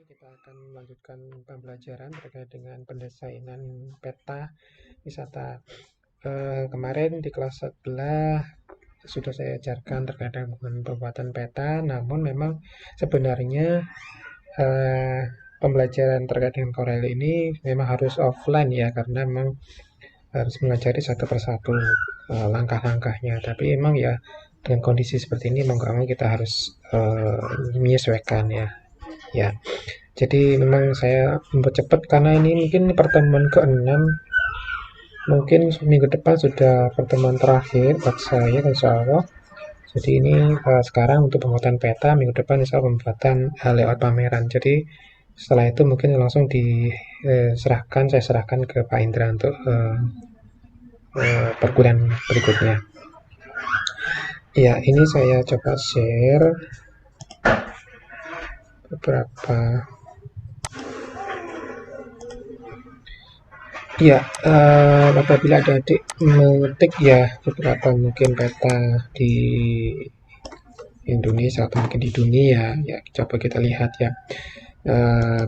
kita akan melanjutkan pembelajaran terkait dengan pendesainan peta wisata. Kemarin di kelas sebelah sudah saya ajarkan terkait dengan pembuatan peta, namun memang sebenarnya eh, pembelajaran terkait dengan Corel ini memang harus offline ya, karena memang harus mengajari satu persatu langkah-langkahnya. Tapi memang ya dengan kondisi seperti ini mau nggak mau kita harus menyesuaikan ya. Ya, jadi memang saya mempercepat karena ini mungkin pertemuan ke-6, mungkin minggu depan sudah pertemuan terakhir buat saya insya Allah. Jadi ini sekarang untuk pembuatan peta, minggu depan insya Allah pembuatan layout pameran. Jadi setelah itu mungkin langsung saya serahkan ke Pak Indra untuk perkuliahan berikutnya. Ya, ini saya coba share beberapa. Ya, apabila adik-adik mengetik ya beberapa mungkin peta di Indonesia atau mungkin di dunia, ya coba kita lihat ya.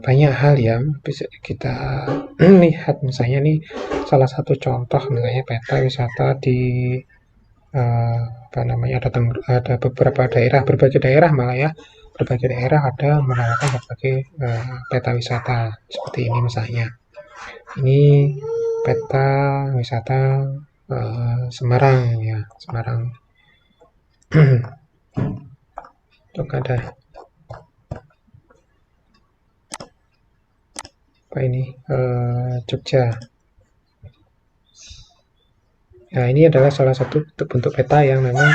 Banyak hal ya bisa kita lihat, misalnya nih salah satu contoh misalnya peta wisata di apa namanya, ada beberapa daerah, berbagai daerah malah ya, berbagai daerah ada menawarkan berbagai peta wisata seperti ini misalnya. Ini peta wisata Semarang ya, Semarang. Untuk ada apa ini, Jogja. Nah, ini adalah salah satu bentuk peta yang memang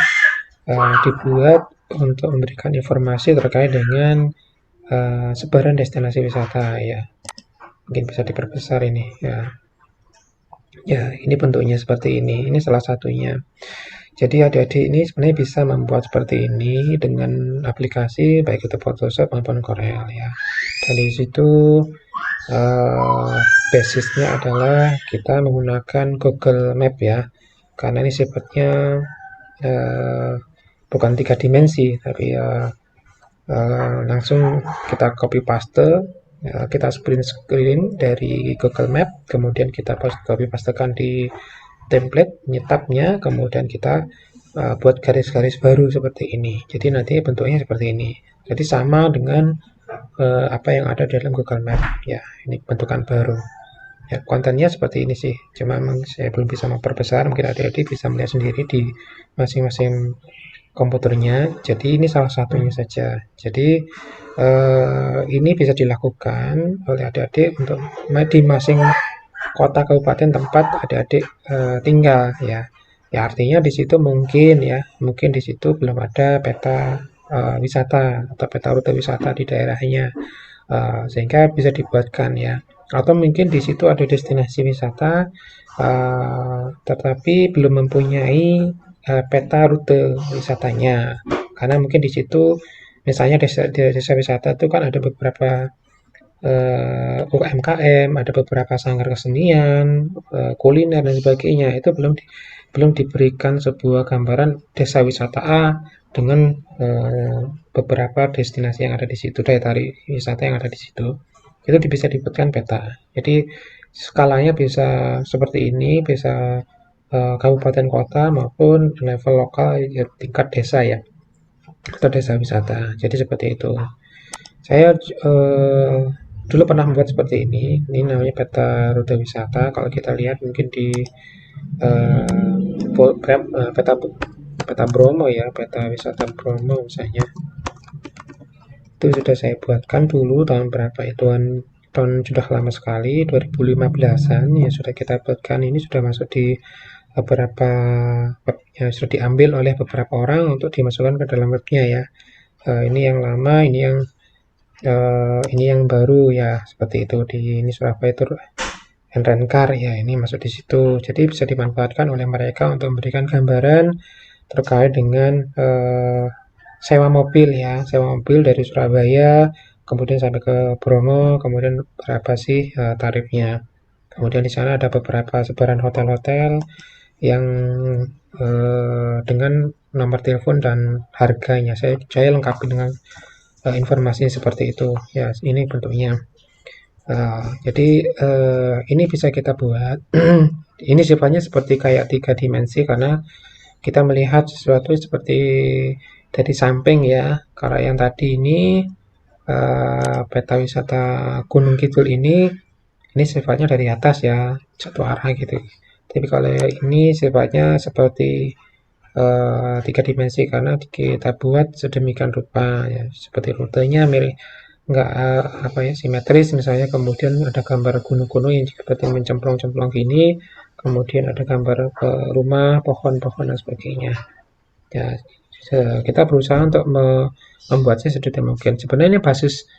dibuat untuk memberikan informasi terkait dengan sebaran destinasi wisata ya. Mungkin bisa diperbesar ini ya. Ya, ini bentuknya seperti ini. Ini salah satunya. Jadi adik-adik ini sebenarnya bisa membuat seperti ini dengan aplikasi baik itu Photoshop maupun Corel ya. Dan di situ basisnya adalah kita menggunakan Google Map ya, karena ini sifatnya bukan 3 dimensi, tapi langsung kita copy paste, kita print screen dari Google Map, kemudian kita copy pastekan di template nyetapnya, kemudian kita buat garis-garis baru seperti ini. Jadi nanti bentuknya seperti ini. Jadi sama dengan apa yang ada dalam Google Map ya. Ini bentukan baru ya. Kontennya seperti ini sih, cuma memang saya belum bisa memperbesar, mungkin adik-adik bisa melihat sendiri di masing-masing komputernya. Jadi ini salah satunya saja. Jadi ini bisa dilakukan oleh adik-adik untuk di masing kota kabupaten tempat adik-adik tinggal ya. Ya artinya di situ mungkin di situ belum ada peta wisata atau peta rute wisata di daerahnya, sehingga bisa dibuatkan ya. Atau mungkin di situ ada destinasi wisata tetapi belum mempunyai peta rute wisatanya, karena mungkin di situ misalnya desa wisata itu kan ada beberapa UMKM, ada beberapa sanggar kesenian, kuliner dan sebagainya. Itu belum diberikan sebuah gambaran desa wisata A dengan beberapa destinasi yang ada di situ, daya tarik wisata yang ada di situ. Itu bisa dibuatkan peta. Jadi skalanya bisa seperti ini, bisa kabupaten kota maupun level lokal ya, tingkat desa ya, atau desa wisata. Jadi seperti itu. Saya dulu pernah membuat seperti ini. Ini namanya peta rute wisata. Kalau kita lihat mungkin di peta peta Bromo ya, peta wisata Bromo misalnya. Itu sudah saya buatkan dulu tahun berapa ya? Tahun sudah lama sekali, 2015-an ya sudah kita buatkan. Ini sudah masuk di beberapa webnya, sudah diambil oleh beberapa orang untuk dimasukkan ke dalam webnya ya. Ini yang lama, ini yang baru ya, seperti itu. Di ini Surabaya itu Enrencar ya, ini masuk di situ. Jadi bisa dimanfaatkan oleh mereka untuk memberikan gambaran terkait dengan sewa mobil ya, sewa mobil dari Surabaya kemudian sampai ke Bromo, kemudian berapa sih tarifnya. Kemudian di sana ada beberapa sebaran hotel-hotel yang dengan nomor telepon dan harganya. Saya lengkapi dengan informasinya seperti itu. Ya, ini bentuknya. Jadi ini bisa kita buat. Ini sifatnya seperti kayak 3 dimensi karena kita melihat sesuatu seperti dari samping ya. Kalau yang tadi ini peta wisata Gunung Kidul ini sifatnya dari atas ya, satu arah gitu. Tapi kalau ini sifatnya seperti 3 dimensi karena kita buat sedemikian rupa ya, seperti rutenya mirip nggak apa ya simetris misalnya, kemudian ada gambar gunung-gunung yang seperti mencemplung-cemplung gini, kemudian ada gambar rumah, pohon-pohon dan sebagainya. Ya, kita berusaha untuk membuatnya sedetail mungkin. Sebenarnya basis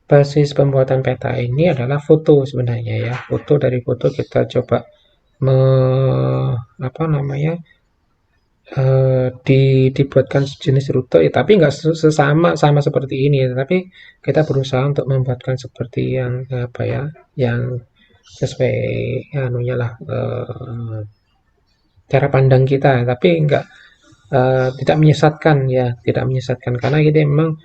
basis pembuatan peta ini adalah foto sebenarnya ya. Foto dari foto kita coba me, apa namanya dibuatkan jenis rute ya, tapi nggak sama seperti ini, tapi kita berusaha untuk membuatkan seperti yang apa ya, yang sesuai anunya lah, cara pandang kita, tapi nggak tidak menyesatkan ya, tidak menyesatkan karena ini memang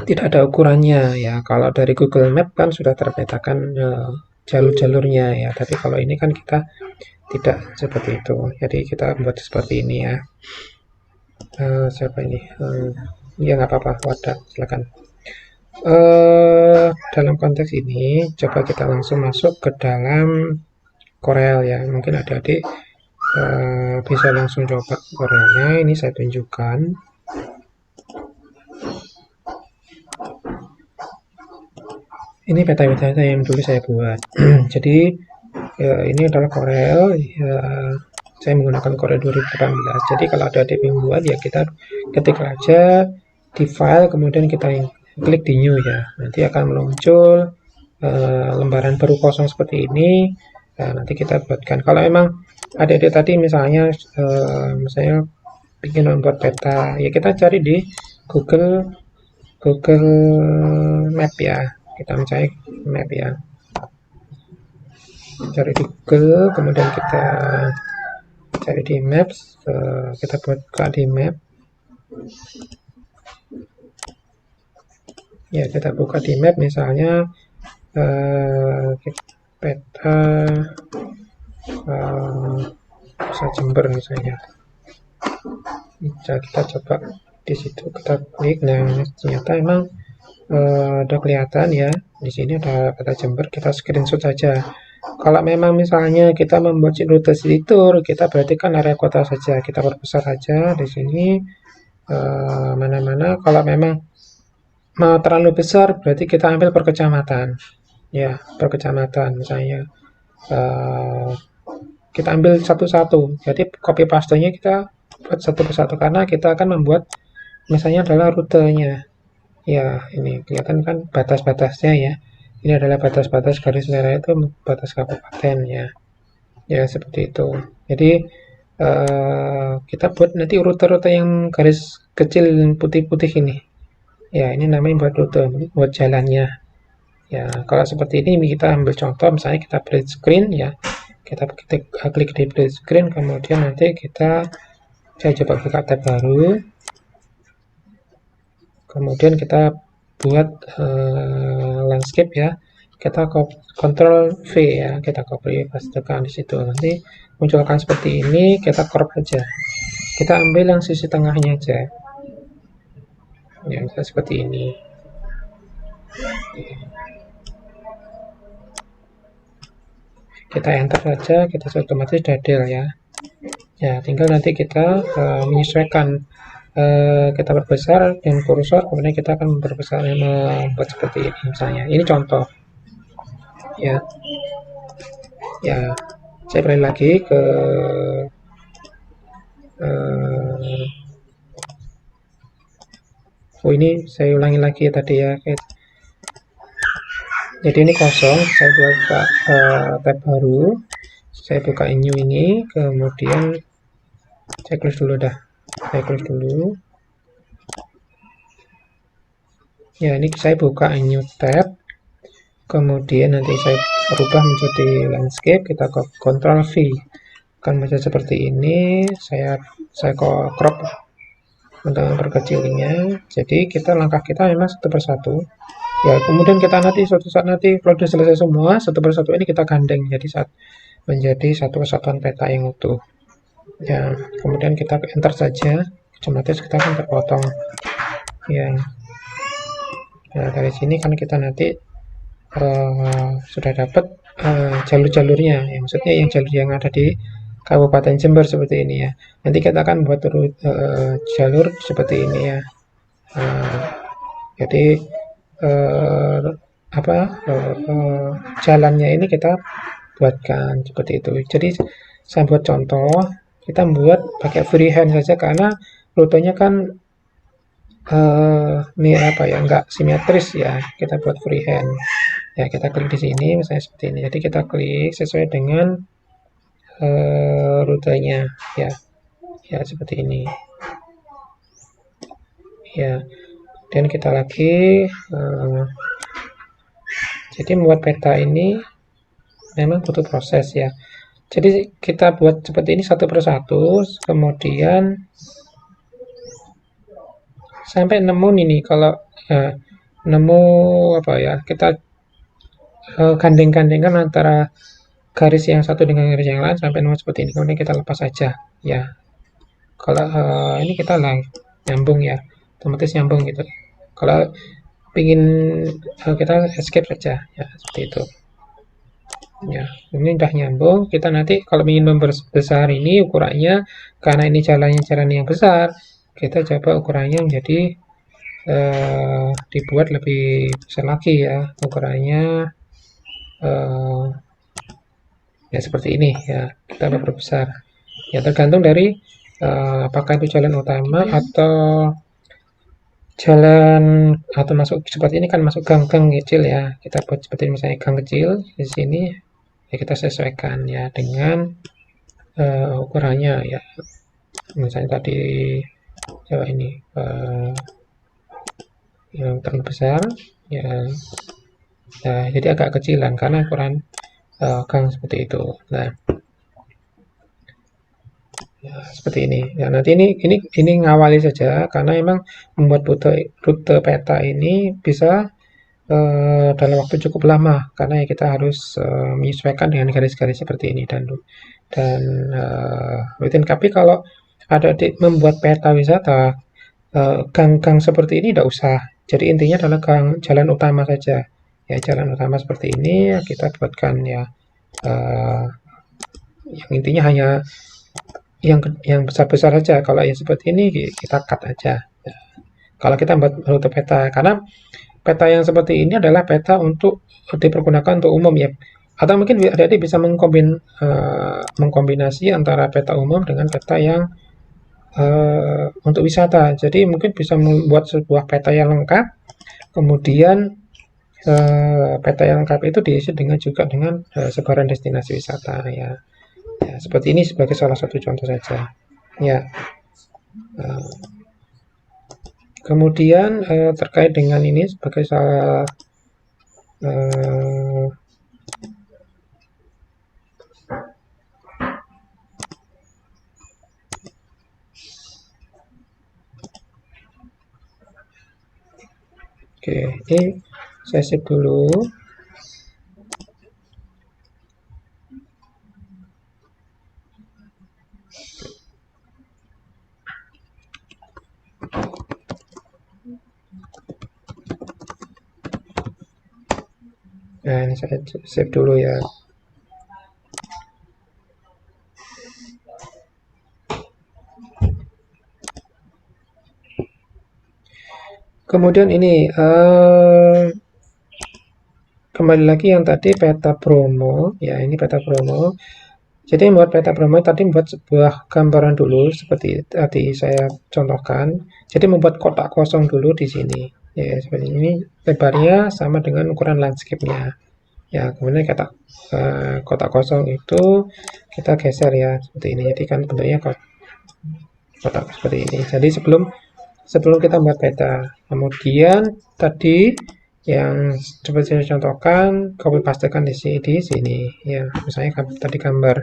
tidak ada ukurannya ya. Kalau dari Google Map kan sudah terpetakan jalur-jalurnya ya, tapi kalau ini kan kita tidak seperti itu, jadi kita buat seperti ini ya. Siapa ini? Ya nggak apa-apa, wadah, silakan. Dalam konteks ini, coba kita langsung masuk ke dalam Corel ya. Mungkin adik-adik bisa langsung coba Corelnya. Ini saya tunjukkan. Ini peta-peta yang dulu saya buat. Jadi ini adalah Corel. Saya menggunakan Corel 2018. Jadi kalau ada adik yang buat ya kita ketik aja di file, kemudian kita klik di new ya. Nanti akan muncul lembaran baru kosong seperti ini. Nah, nanti kita buatkan. Kalau memang adik-adik tadi misalnya misalnya ingin membuat peta, ya kita cari di Google Map ya. Kita mencari map ya. Cari di Google, kemudian kita cari di Maps, kita buka di Map. Ya, kita buka di Map misalnya peta Jember misalnya. Bisa kita coba di situ, kita klik. Nah, ternyata emang udah kelihatan ya. Di sini ada peta Jember, kita screenshot saja. Kalau memang misalnya kita membuat rute city tour, kita berarti kan area kota saja, kita perbesar saja di sini mana-mana. Kalau memang mau terlalu besar, berarti kita ambil per kecamatan, ya per kecamatan misalnya. Kita ambil satu-satu, jadi copy paste-nya kita buat satu persatu karena kita akan membuat misalnya adalah rutenya. Ya, ini kelihatan kan batas-batasnya ya. Ini adalah batas-batas garis merah itu batas kabupaten ya. Ya, seperti itu. Jadi kita buat nanti rute-rute yang garis kecil putih-putih ini. Ya, ini namanya buat rute, buat jalannya. Ya, kalau seperti ini kita ambil contoh, misalnya kita print screen ya. Kita klik di print screen, kemudian nanti saya coba buka tab baru. Kemudian kita buat landscape ya. Kita Ctrl V ya, kita copy pastekan di situ. Nanti munculkan seperti ini, kita crop aja. Kita ambil yang sisi tengahnya aja. Ya, bisa seperti ini. Kita enter saja, kita otomatis dadel ya. Ya, tinggal nanti kita menyesuaikan, kita perbesar dengan kursor, kemudian kita akan memperbesar, membuat seperti ini misalnya. Ini contoh. Ya, saya balik lagi ke ini saya ulangi lagi ya tadi ya. Jadi ini kosong, saya buka tab baru, saya buka new ini, kemudian saya close dulu dah, saya close dulu. Ya, ini saya buka new tab, kemudian nanti saya rubah menjadi landscape, kita Ctrl V, akan menjadi seperti ini. Saya crop untuk memperkecilnya. Jadi langkah kita memang satu persatu. Ya, kemudian kita nanti suatu saat nanti kalau sudah selesai semua, satu persatu ini kita gandeng menjadi satu kesatuan peta yang utuh. Ya, kemudian kita enter saja, otomatis kita akan terpotong. Ya, nah dari sini kan kita nanti sudah dapat jalur-jalurnya. Ya, maksudnya yang jalur yang ada di Kabupaten Jember seperti ini ya. Nanti kita akan buat jalur seperti ini ya. Jadi jalannya ini kita buatkan seperti itu. Jadi saya buat contoh, kita buat pakai freehand saja karena rutenya kan ini nggak simetris ya. Kita buat freehand. Ya, kita klik di sini misalnya seperti ini. Jadi kita klik sesuai dengan rutenya ya. Ya, seperti ini. Ya. Dan kita lagi jadi membuat peta ini memang butuh proses ya. Jadi kita buat seperti ini satu persatu, kemudian sampai nemu ini. Kalau nemu kita gandeng-gandengkan antara garis yang satu dengan garis yang lain sampai nemu seperti ini. Kemudian kita lepas saja ya. Kalau ini kita nyambung ya, otomatis nyambung gitu. Kalau ingin kita escape saja ya, seperti itu ya. Ini udah nyambung. Kita nanti kalau ingin memperbesar ini ukurannya, karena ini jalan yang besar, kita coba ukurannya menjadi dibuat lebih besar lagi ya ukurannya, ya seperti ini ya. Kita perbesar ya, tergantung dari apakah itu jalan utama atau masuk seperti ini kan, masuk gang-gang kecil ya. Kita buat seperti misalnya gang kecil di sini ya, kita sesuaikan ya dengan ukurannya ya. Misalnya tadi coba ini yang terlalu besar ya, jadi agak kecilan karena ukuran gang seperti itu. Nah ya, seperti ini ya. Nanti ini ngawali saja karena memang membuat rute peta ini bisa dalam waktu cukup lama karena ya kita harus menyesuaikan dengan garis-garis seperti ini dan rutin. Tapi kalau ada membuat peta wisata gang-gang seperti ini tidak usah. Jadi intinya adalah jalan utama saja ya, jalan utama seperti ini kita buatkan ya. Yang intinya hanya yang besar-besar saja. Kalau yang seperti ini kita cut aja ya. Kalau kita buat rute peta, karena peta yang seperti ini adalah peta untuk dipergunakan untuk umum ya. Atau mungkin adik-adik bisa mengkombinasi antara peta umum dengan peta yang untuk wisata. Jadi mungkin bisa membuat sebuah peta yang lengkap, kemudian peta yang lengkap itu diisi juga dengan sebaran destinasi wisata ya. Ya, seperti ini sebagai salah satu contoh saja ya. Kemudian terkait dengan ini sebagai salah oke, ini saya save dulu. Nah, ini saya save dulu ya. Kemudian ini kembali lagi yang tadi peta promo ya, ini peta promo. Jadi membuat peta promo tadi membuat sebuah gambaran dulu seperti tadi saya contohkan. Jadi membuat kotak kosong dulu di sini ya, seperti ini. Lebarnya sama dengan ukuran landscape-nya ya. Kemudian kotak kosong itu kita geser ya seperti ini. Jadi kan bentuknya kotak seperti ini. Jadi sebelum kita membuat peta, kemudian tadi yang seperti saya contohkan, copy pastekan di sini ya. Misalnya tadi gambar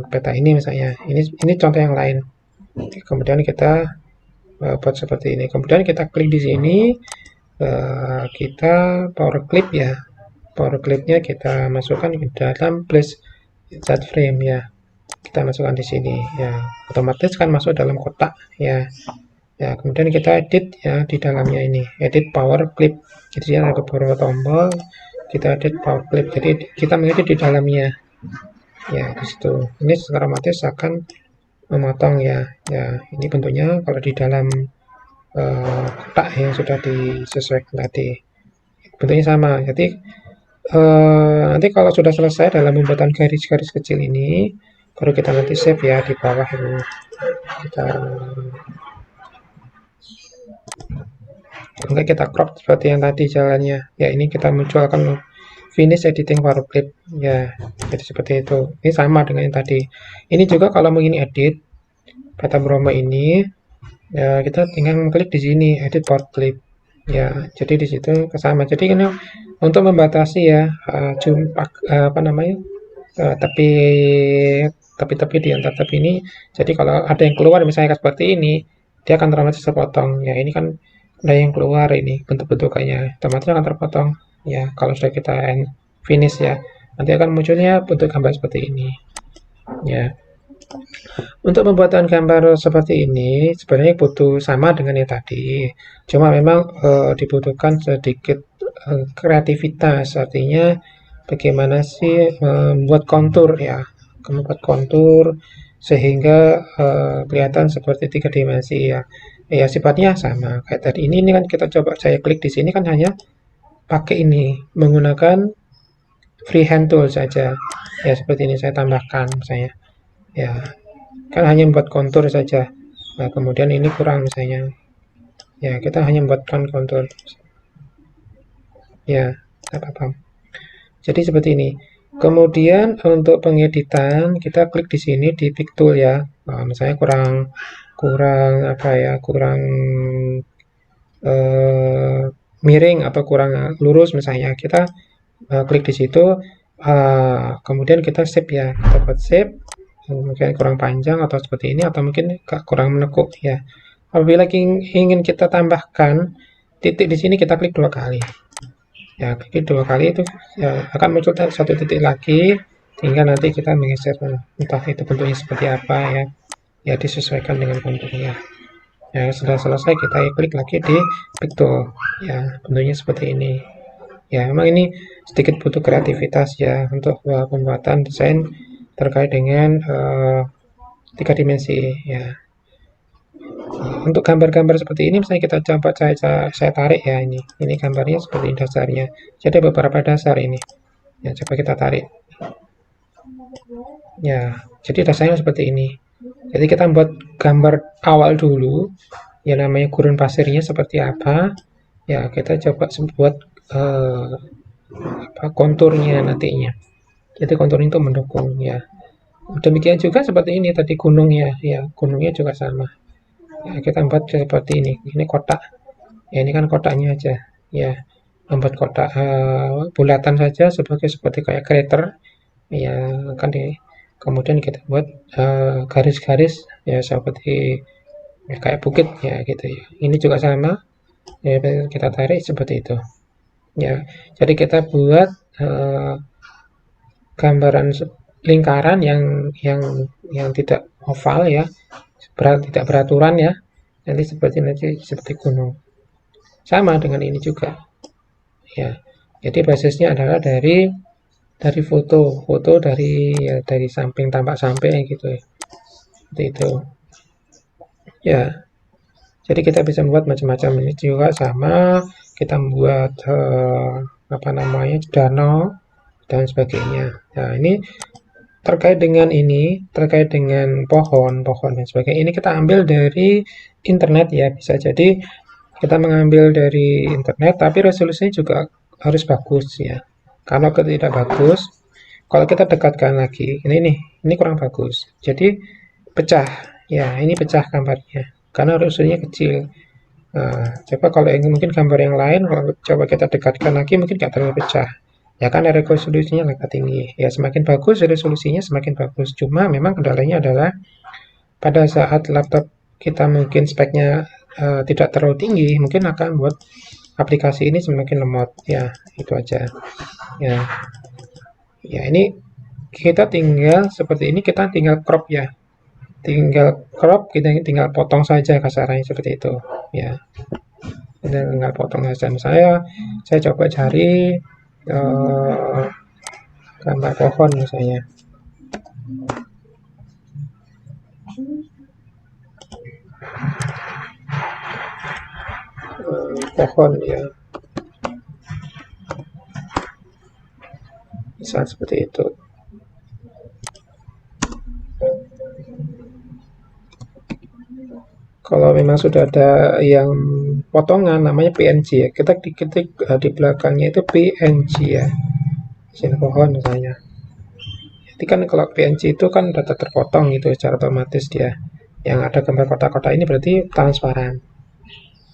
peta ini misalnya, ini contoh yang lain. Kemudian kita buat seperti ini. Kemudian kita klik di sini, kita power clip ya. Power clipnya kita masukkan ke dalam place start frame ya. Kita masukkan di sini ya. Otomatis kan masuk dalam kotak ya. Ya, kemudian kita edit ya di dalamnya ini, edit power clip. Jadi ada beberapa tombol, kita edit power clip. Jadi kita mengedit di dalamnya. Ya, di situ. Ini secara otomatis akan memotong ya. Ya, ini bentuknya kalau di dalam kotak yang sudah disesuaikan tadi. Bentuknya sama. Jadi nanti kalau sudah selesai dalam pembuatan garis-garis kecil ini, baru kita nanti save ya di bawah ini. Kita crop seperti yang tadi jalannya ya. Ini kita munculkan finish editing power clip ya, jadi seperti itu. Ini sama dengan yang tadi. Ini juga kalau mau ini edit Batam Bromo ini ya, kita tinggal klik di sini edit power clip ya. Jadi di situ sama. Jadi ini untuk membatasi ya tepi di antara tepi ini. Jadi kalau ada yang keluar misalnya seperti ini, dia akan otomatis terpotong ya. Ini kan ada yang keluar, ini bentuk-bentukannya otomatis akan terpotong ya. Kalau sudah kita finish ya, nanti akan munculnya bentuk gambar seperti ini ya. Untuk pembuatan gambar seperti ini sebenarnya butuh sama dengan yang tadi, cuma memang dibutuhkan sedikit kreativitas. Artinya bagaimana sih membuat kontur ya, membuat kontur sehingga kelihatan seperti 3 dimensi ya. Ya sifatnya sama kayak tadi. Ini kan kita coba saya klik di sini kan hanya pakai ini menggunakan freehand tool saja ya. Seperti ini saya tambahkan misalnya ya, kan hanya membuat kontur saja. Nah kemudian ini kurang misalnya ya, kita hanya membuatkan kontur ya, apa-apa. Jadi seperti ini. Kemudian untuk pengeditan kita klik di sini di pick tool ya. Nah, misalnya kurang miring atau kurang lurus misalnya, kita klik di situ, kemudian kita save ya. Kita buat save, mungkin kurang panjang atau seperti ini, atau mungkin kurang menekuk ya. Apabila ingin kita tambahkan titik di sini, kita klik 2 kali ya. Klik 2 kali itu ya, akan muncul satu titik lagi. Tinggal nanti kita menggeser entah itu bentuknya seperti apa ya. Ya disesuaikan dengan konturnya ya. Setelah selesai kita klik lagi di pick tool ya, bentuknya seperti ini ya. Memang ini sedikit butuh kreativitas ya untuk pembuatan desain terkait dengan 3 dimensi ya. Untuk gambar-gambar seperti ini misalnya kita coba saya tarik ya. Ini gambarnya seperti dasarnya, jadi beberapa dasar ini ya. Coba kita tarik ya, jadi dasarnya seperti ini. Jadi kita buat gambar awal dulu ya, namanya gurun pasirnya seperti apa ya. Kita coba buat konturnya nantinya. Jadi konturnya itu mendukung ya. Demikian juga seperti ini tadi gunungnya ya, gunungnya juga sama ya. Kita buat seperti ini kotak ya. Ini kan kotaknya aja ya, membuat kotak bulatan saja seperti kayak crater ya kan di. Kemudian kita buat garis-garis ya seperti ya, kayak bukit ya gitu ya. Ini juga sama ya, kita tarik seperti itu ya. Jadi kita buat gambaran lingkaran yang tidak oval ya, tidak beraturan ya. Nanti seperti gunung. Sama dengan ini juga ya. Jadi basisnya adalah dari foto dari samping, tampak samping gitu ya. Seperti itu ya. Jadi kita bisa membuat macam-macam. Ini juga sama, kita membuat danau dan sebagainya. Nah ini terkait dengan pohon dan sebagainya, ini kita ambil dari internet ya. Bisa jadi kita mengambil dari internet, tapi resolusinya juga harus bagus ya. Kalau tidak bagus, kalau kita dekatkan lagi, ini kurang bagus. Jadi pecah ya, ini pecah gambarnya karena resolusinya kecil. Nah, coba kalau mungkin gambar yang lain, kalau coba kita dekatkan lagi, mungkin nggak terlalu pecah ya, kan resolusinya agak tinggi ya. Semakin bagus resolusinya semakin bagus. Cuma memang kendalanya adalah pada saat laptop kita mungkin speknya tidak terlalu tinggi, mungkin akan buat aplikasi ini semakin lemot. Ya, itu aja. Ya, ya ini kita tinggal seperti ini, kita tinggal crop ya. Tinggal crop, kita tinggal potong saja kasarnya seperti itu. Ya, kita tinggal potong saja. Saya coba cari gambar pohon misalnya. Pohon ya, misal seperti itu. Kalau memang sudah ada yang potongan namanya PNG ya, kita diketik di belakangnya itu PNG ya, mesin pohon misalnya. Jadi kan kalau PNG itu kan data terpotong gitu secara otomatis dia. Yang ada gambar kotak-kotak ini berarti transparan.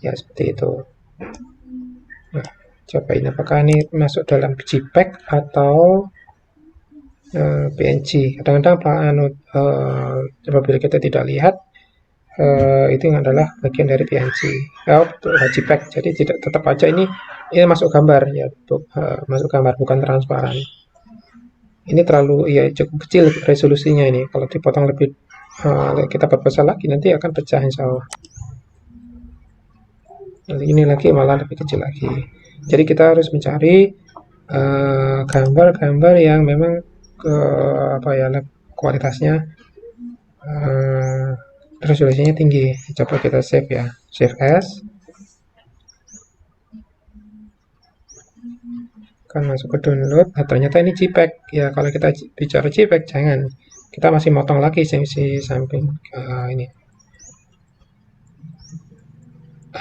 Ya seperti itu. Nah, cobain apakah ini masuk dalam JPEG atau PNG. Kadang-kadang apabila kita tidak lihat itu adalah bagian dari PNG, JPEG. Jadi tetap aja ini masuk gambar ya, masuk gambar bukan transparan. Ini terlalu ya cukup kecil resolusinya ini. Kalau dipotong lebih kita perbesar lagi nanti akan pecah insya Allah. Nanti ini lagi malah lebih kecil lagi. Jadi kita harus mencari gambar-gambar yang memang kualitasnya resolusinya tinggi. Coba kita save ya, save as. Kan masuk ke download. Nah, ternyata ini JPEG ya. Kalau kita bicara JPEG jangan, kita masih motong lagi sisi samping ini.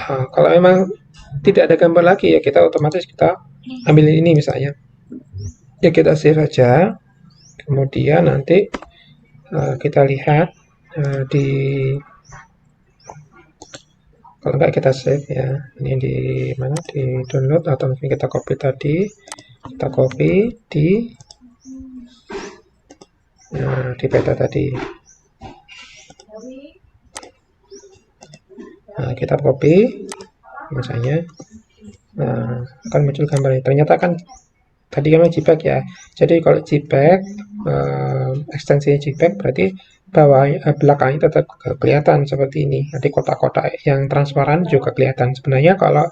Kalau memang tidak ada gambar lagi ya kita otomatis kita ambil ini misalnya ya, kita save saja, kemudian nanti kita lihat di, kalau enggak kita save ya, ini di mana, di download, atau mungkin kita copy tadi, kita copy di peta tadi. Nah, kita copy misalnya, akan muncul gambar ini. Ternyata kan tadi kan JPEG ya. Jadi kalau JPEG ekstensinya JPEG berarti belakangnya tetap kelihatan seperti ini. Nanti kotak-kotak yang transparan juga kelihatan. Sebenarnya kalau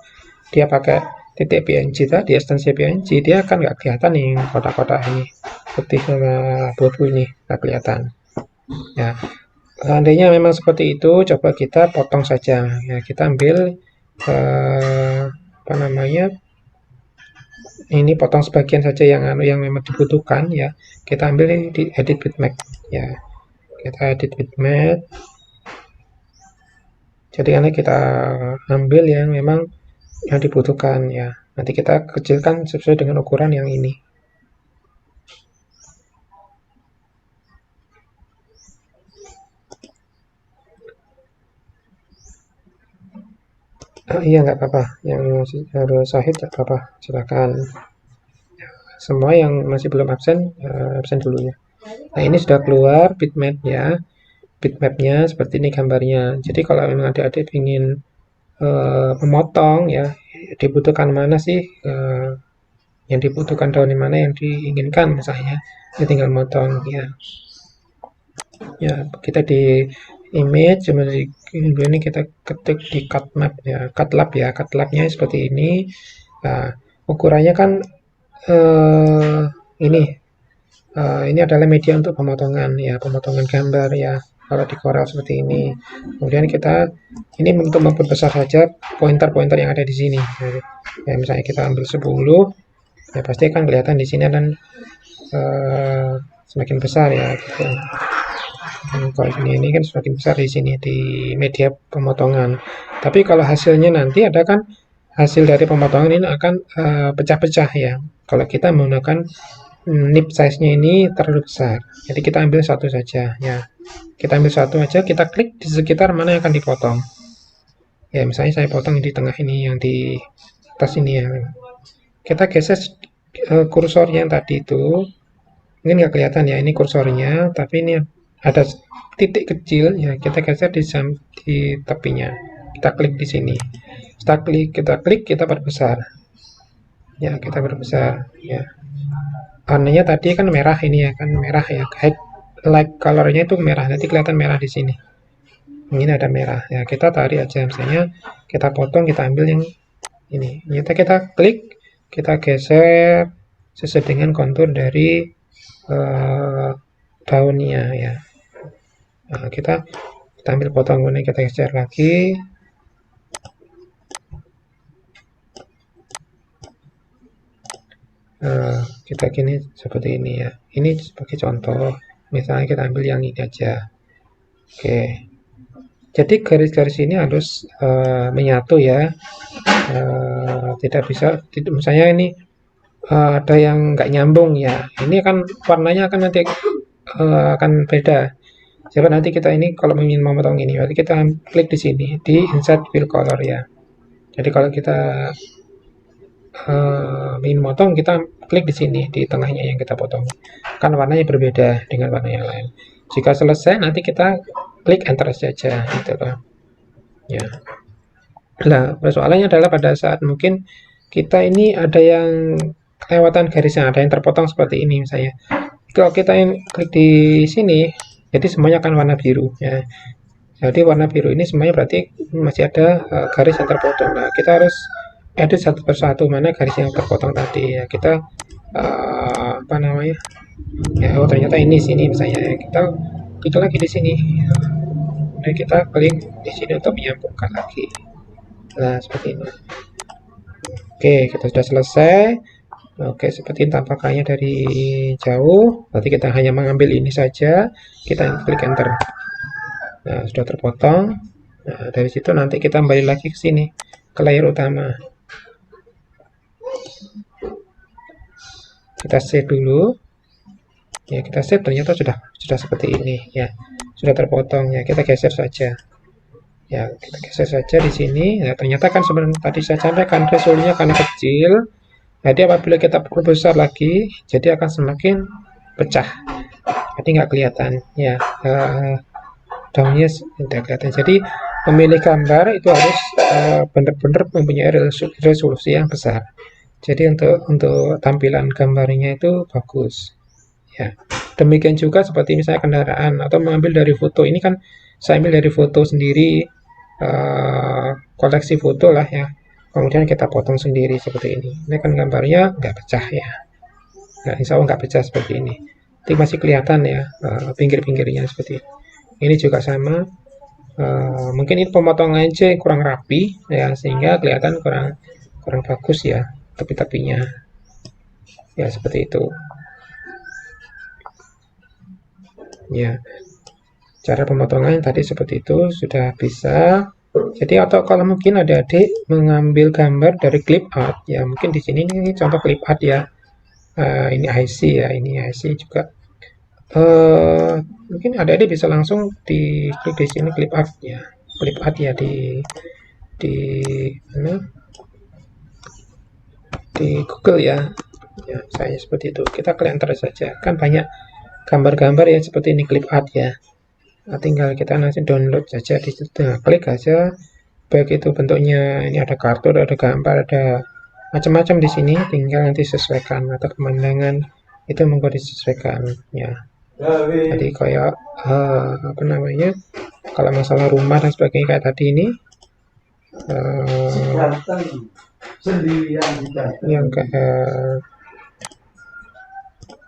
dia pakai titik PNG tadi, ekstensi PNG, dia kan nggak kelihatan nih kotak-kotak ini putih sama abu-abu ini nggak kelihatan. Ya, seandainya memang seperti itu, coba kita potong saja. Ya, kita ambil ini potong sebagian saja yang memang dibutuhkan ya. Kita ambil di edit bitmap ya. Kita edit bitmap. Jadi karena kita ambil yang memang yang dibutuhkan ya. Nanti kita kecilkan sesuai dengan ukuran yang ini. Iya nggak apa-apa, yang harus sahid nggak apa-apa, silakan. Semua yang masih belum absen, absen dulu ya. Nah ini sudah keluar bitmapnya, bitmapnya seperti ini gambarnya. Jadi kalau memang adik-adik ingin memotong ya, dibutuhkan mana sih, yang dibutuhkan daun di mana yang diinginkan misalnya, ya tinggal motong ya. Ya kita di image ini kita ketik di cutmap ya, cutlab-nya seperti ini. Nah, ukurannya kan ini adalah media untuk pemotongan ya, pemotongan gambar ya. Kalau di Corel seperti ini. Kemudian kita ini untuk memperbesar saja pointer-pointer yang ada di sini. Ya, misalnya kita ambil 10, ya pasti akan kelihatan di sini dan semakin besar ya. Gitu. Kalau ini kan semakin besar di sini di media pemotongan. Tapi kalau hasilnya nanti ada kan hasil dari pemotongan ini akan pecah-pecah ya. Kalau kita menggunakan nib size-nya ini terlalu besar. Jadi kita ambil satu saja ya. Kita ambil satu aja, kita klik di sekitar mana yang akan dipotong. Ya, misalnya saya potong di tengah ini, yang di atas ini ya. Kita geser kursornya yang tadi itu. Mungkin nggak kelihatan ya, ini kursornya, tapi ini ada titik kecil ya, kita geser di tepinya. Kita kita klik di sini. Kita klik, kita perbesar. Ya, kita perbesar. Ya, warnanya tadi kan merah ini ya, kan merah ya. Light colornya itu merah. Nanti kelihatan merah di sini. Ini ada merah. Ya, kita tarik aja. Misalnya kita potong, kita ambil yang ini. Kita klik, kita geser sesuai dengan kontur dari daunnya ya. Nah, kita ambil potong ini, kita geser lagi. Kita gini seperti ini ya. Ini sebagai contoh. Misalnya kita ambil yang ini aja. Oke. Jadi garis-garis ini harus menyatu ya. Tidak bisa, misalnya ini ada yang nggak nyambung ya. Ini kan warnanya akan nanti akan beda. Coba nanti kita ini kalau ingin memotong ini, berarti kita klik di sini di insert fill color ya. Jadi kalau kita ingin motong, kita klik di sini di tengahnya yang kita potong. Kan warnanya berbeda dengan warna yang lain. Jika selesai, nanti kita klik enter saja, gitu kan. Ya. Nah, persoalannya adalah pada saat mungkin kita ini ada yang kelewatan garisnya, ada yang terpotong seperti ini misalnya. Kalau kita klik di sini, jadi semuanya akan warna biru ya. Jadi warna biru ini semuanya berarti masih ada garis yang terpotong. Nah, kita harus edit satu persatu mana garis yang terpotong tadi ya. Kita apa namanya? Ya, oh ternyata ini sini misalnya ya. Kita klik lagi di sini. Dan kita klik di sini untuk menyambungkan lagi. Nah, seperti ini. Oke, kita sudah selesai. Oke, seperti tampakannya dari jauh. Berarti kita hanya mengambil ini saja. Kita klik enter. Nah, sudah terpotong. Nah, dari situ nanti kita kembali lagi ke sini, ke layar utama. Kita save dulu. Ya, kita save, ternyata sudah seperti ini ya. Sudah terpotong ya. Kita geser saja. Ya, kita geser saja di sini. Nah, ternyata kan sebenarnya tadi saya sampaikan resolusinya karena kecil. Jadi apabila kita perbesar lagi, jadi akan semakin pecah. Jadi nggak kelihatan ya. Daunnya tidak kelihatan. Jadi memilih gambar itu harus benar-benar mempunyai resolusi yang besar. Jadi untuk tampilan gambarnya itu bagus. Ya. Demikian juga seperti misalnya kendaraan atau mengambil dari foto. Ini kan saya ambil dari foto sendiri, koleksi foto lah ya. Kemudian kita potong sendiri seperti ini. Ini kan gambarnya nggak pecah ya. Nah, insya Allah nggak pecah seperti ini. Tapi masih kelihatan ya pinggir-pinggirnya seperti ini. Ini juga sama. Mungkin ini pemotongan aja kurang rapi ya, sehingga kelihatan kurang bagus ya tepi-tepinya. Ya seperti itu. Ya, cara pemotongan tadi seperti itu sudah bisa. Jadi atau kalau mungkin adik-adik mengambil gambar dari clip art ya, mungkin di sini ini contoh clip art ya. Ini IC ya, ini IC juga. Mungkin adik-adik bisa langsung klik di sini clip art ya, mana? Di Google ya. Ya, saya seperti itu. Kita klik enter saja. Kan banyak gambar-gambar ya seperti ini clip art ya. Nah, tinggal kita nanti download saja di situ. Nah, klik aja. Baik itu bentuknya, ini ada kartu, ada gambar, ada macam-macam di sini. Tinggal nanti sesuaikan atau pemandangan itu monggo disesuaikan ya. Jadi kayak apa namanya? Kalau masalah rumah dan sebagainya kayak tadi ini.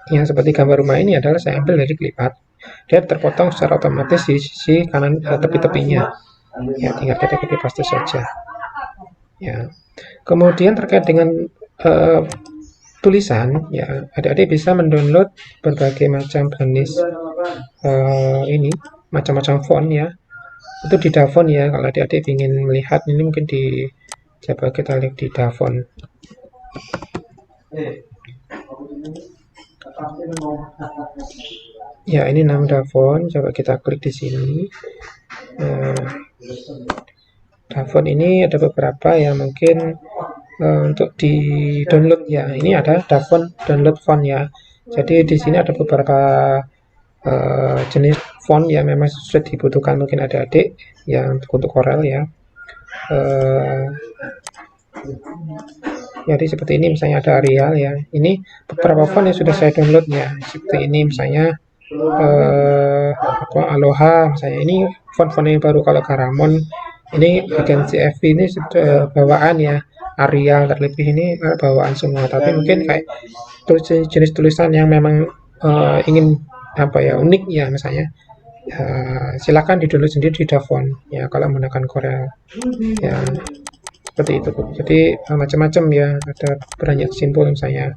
Yang seperti gambar rumah ini adalah saya ambil dari clip art. Dia terpotong secara otomatis di sisi kanan tepi-tepinya. Ya, tinggal kita copy paste saja. Ya. Kemudian terkait dengan tulisan, ya adik-adik bisa mendownload berbagai macam jenis ini, macam-macam font ya. Itu di Davon ya. Kalau adik-adik ingin melihat ini mungkin coba kita lihat di Davon. Ya, ini nama Davon. Coba kita klik di sini. Davon ini ada beberapa ya, mungkin untuk di download ya. Ini ada Davon download font ya. Jadi di sini ada beberapa jenis font yang memang sudah dibutuhkan mungkin adik-adik yang untuk Corel ya. eh, jadi seperti ini, misalnya ada Arial ya. Ini beberapa font yang sudah saya download ya. Seperti ini misalnya Aloha misalnya. Ini font-font yang baru. Kalau Garamond ini agensi FV ini sudah bawaan ya. Arial terlebih ini bawaan semua. Tapi mungkin kayak jenis tulisan yang memang ingin apa ya, unik ya misalnya. Silakan di-download sendiri di Dafont ya kalau menggunakan Corel ya, seperti itu. Jadi macam-macam ya, ada banyak simbol misalnya.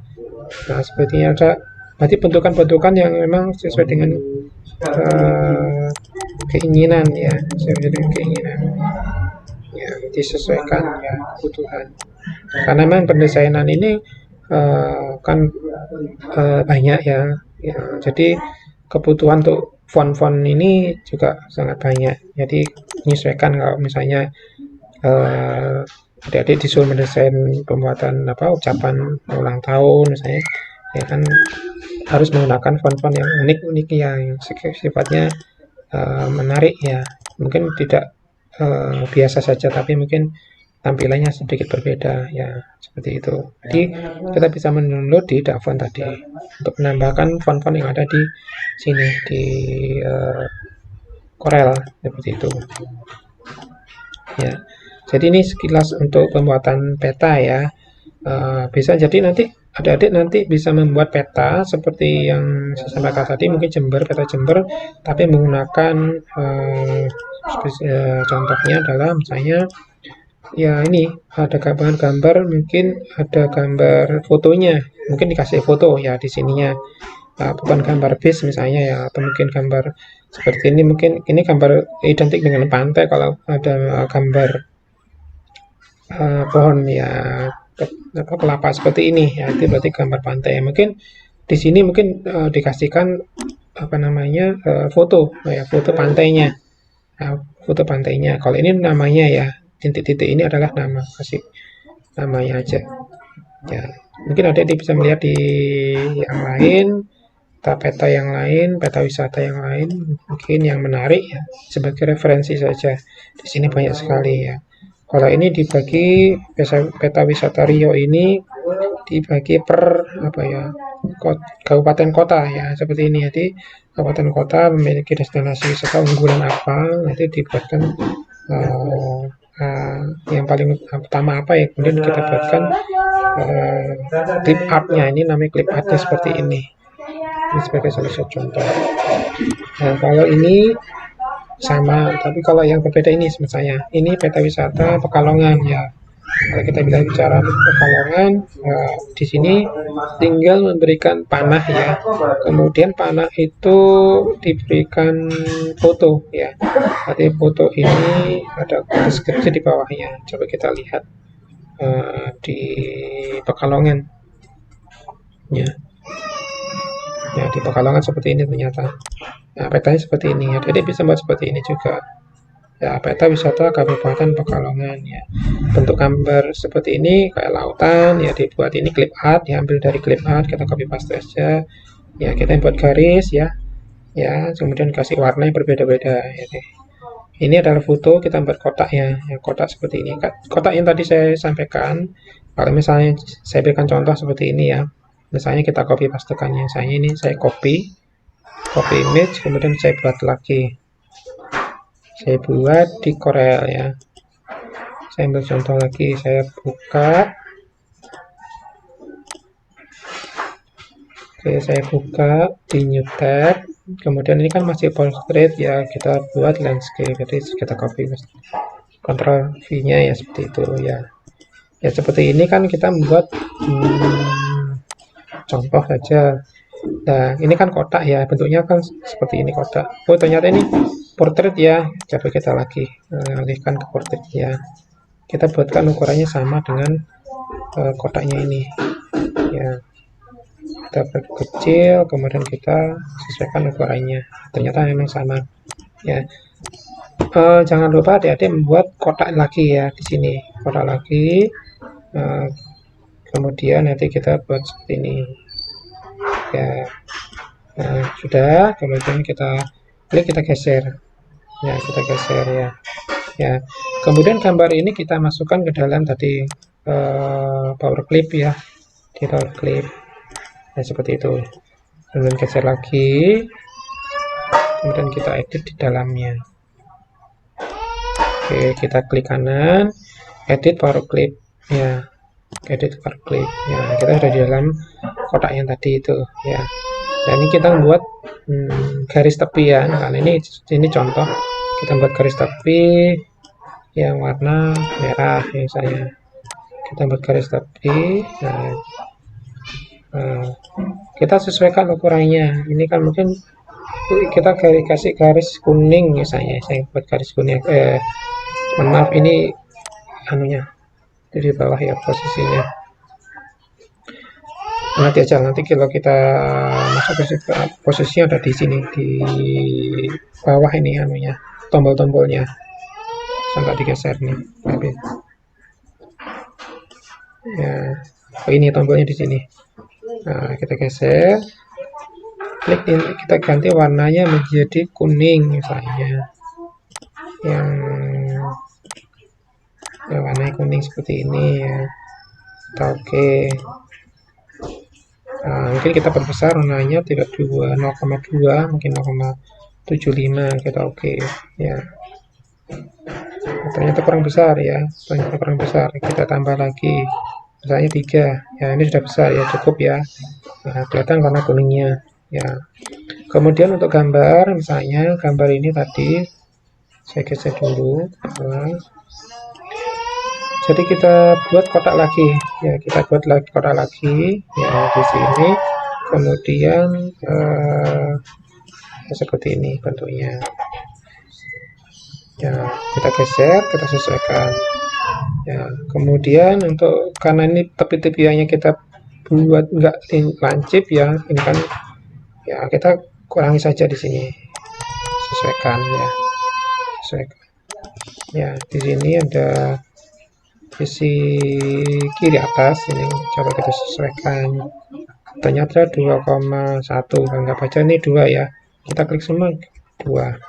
Nah sepertinya ada berarti bentukan-bentukan yang memang sesuai dengan keinginan ya, sesuai dengan keinginan ya, disesuaikan ya kebutuhan. Karena memang pendesainan ini kan banyak ya, jadi kebutuhan untuk font-font ini juga sangat banyak. Jadi menyesuaikan kalau misalnya adik-adik disuruh mendesain pembuatan ucapan ulang tahun misalnya, ya kan harus menggunakan font-font yang unik-unik ya, yang sifatnya menarik ya. Mungkin tidak biasa saja, tapi mungkin tampilannya sedikit berbeda ya, seperti itu. Jadi kita bisa mendownload di Dafont tadi untuk menambahkan font-font yang ada di sini di Corel seperti itu ya. Jadi ini sekilas untuk pembuatan peta ya. Bisa jadi nanti adik-adik nanti bisa membuat peta seperti yang saya sampaikan tadi, mungkin peta Jember, tapi menggunakan contohnya adalah misalnya ya ini ada gambar, mungkin ada gambar fotonya, mungkin dikasih foto ya di sininya, bukan gambar base misalnya ya, atau mungkin gambar seperti ini, mungkin ini gambar identik dengan pantai. Kalau ada gambar pohon ya kelapa seperti ini ya, itu berarti gambar pantai. Mungkin di sini mungkin dikasihkan foto ya, foto pantainya. Nah, foto pantainya. Kalau ini namanya ya, titik-titik ini adalah nama, kasih namanya aja ya. Mungkin ada yang bisa melihat di yang lain, peta yang lain, peta wisata yang lain, mungkin yang menarik ya, sebagai referensi saja. Di sini banyak sekali ya. Kalau ini dibagi, peta wisata Riau ini dibagi per kabupaten kota ya, seperti ini. Jadi kabupaten kota memiliki destinasi wisata unggulan apa, nanti dibuatkan yang paling pertama apa ya, kemudian kita buatkan clip artnya. Ini namanya clip artnya seperti ini. Ini sebagai salah satu contoh. Nah kalau ini sama, tapi kalau yang berbeda ini misalnya ini peta wisata Pekalongan ya. Kalau kita bicara Pekalongan, di sini tinggal memberikan panah ya, kemudian panah itu diberikan foto ya. Jadi foto ini ada deskripsi di bawahnya. Coba kita lihat di Pekalongan ya. Ya di Pekalongan seperti ini ternyata. Nah, petanya seperti ini ya. Jadi bisa buat seperti ini juga. Ya, peta wisata Kabupaten Pekalongan ya. Bentuk gambar seperti ini kayak lautan ya, dibuat ini clip art, diambil dari clip art, kita copy paste aja. Ya, kita buat garis ya. Ya, kemudian kasih warna yang berbeda-beda ya. Ini adalah foto, kita buat kotak ya. Ya, kotak seperti ini. Kotak yang tadi saya sampaikan, kalau misalnya saya berikan contoh seperti ini ya. Misalnya kita copy pastekannya. Misalnya ini saya copy image, kemudian saya buat lagi. Saya buat di Corel ya. Saya ambil contoh lagi, saya buka. Oke, saya buka di new tab. Kemudian ini kan masih portrait ya, kita buat landscape. Jadi kita copy, Ctrl V-nya ya, seperti itu ya. Ya seperti ini kan kita membuat contoh saja. Nah ini kan kotak ya, bentuknya kan seperti ini kotak. Oh ternyata ini portrait ya. Coba kita lagi alihkan ke portrait ya. Kita buatkan ukurannya sama dengan kotaknya ini ya. Kita kecil, kemudian kita sesuaikan ukurannya. Ternyata memang sama ya. Jangan lupa adik-adik membuat kotak lagi ya, di sini kotak lagi. Kemudian nanti kita buat seperti ini ya. Nah, sudah, kemudian kita klik, kita geser ya, kita geser ya. ya. Kemudian gambar ini kita masukkan ke dalam tadi power clip ya, di power clip. Nah, seperti itu. Kemudian geser lagi, kemudian kita edit di dalamnya. Oke, kita klik kanan, edit power clip ya, edit power clip ya. Kita sudah di dalam kotak yang tadi itu ya. Dan ini kita membuat garis tepi ya. Nah, ini contoh kita buat garis tepi yang warna merah misalnya. Kita buat garis tepi. Nah, kita sesuaikan ukurannya. Ini kan mungkin kita kasih garis kuning misalnya. Saya buat garis kuning. Maaf, ini anunya di bawah ya posisinya. Nanti aja, nanti kalau kita masuk ke posisinya ada di sini, di bawah ini anunya, tombol-tombolnya. Sampai digeser nih. Ya, ini tombolnya di sini. Nah, kita geser, klik ini, kita ganti warnanya menjadi kuning misalnya. Yang warnanya kuning seperti ini ya. Oke. Nah, mungkin kita perbesar warnanya tidak 0,2 mungkin 0,75 kita oke ya. Ternyata kurang besar ya, ternyata kurang besar, kita tambah lagi misalnya 3 ya. Ini sudah besar ya, cukup ya. Nah, kelihatan warna kuningnya ya. Kemudian untuk gambar, misalnya gambar ini tadi saya geser dulu. Nah, jadi kita buat kotak lagi ya, kita buat lagi kotak lagi ya di sini. Kemudian seperti ini bentuknya ya, kita geser, kita sesuaikan ya. Kemudian untuk karena ini tepi-tepiannya kita buat enggak lancip ya, ini kan ya, kita kurangi saja di sini, sesuaikan ya, sesuaikan ya. Di sini ada sisi kiri atas ini, coba kita sesuaikan, ternyata 2,1, anggap aja ini 2 ya, kita klik semua 2.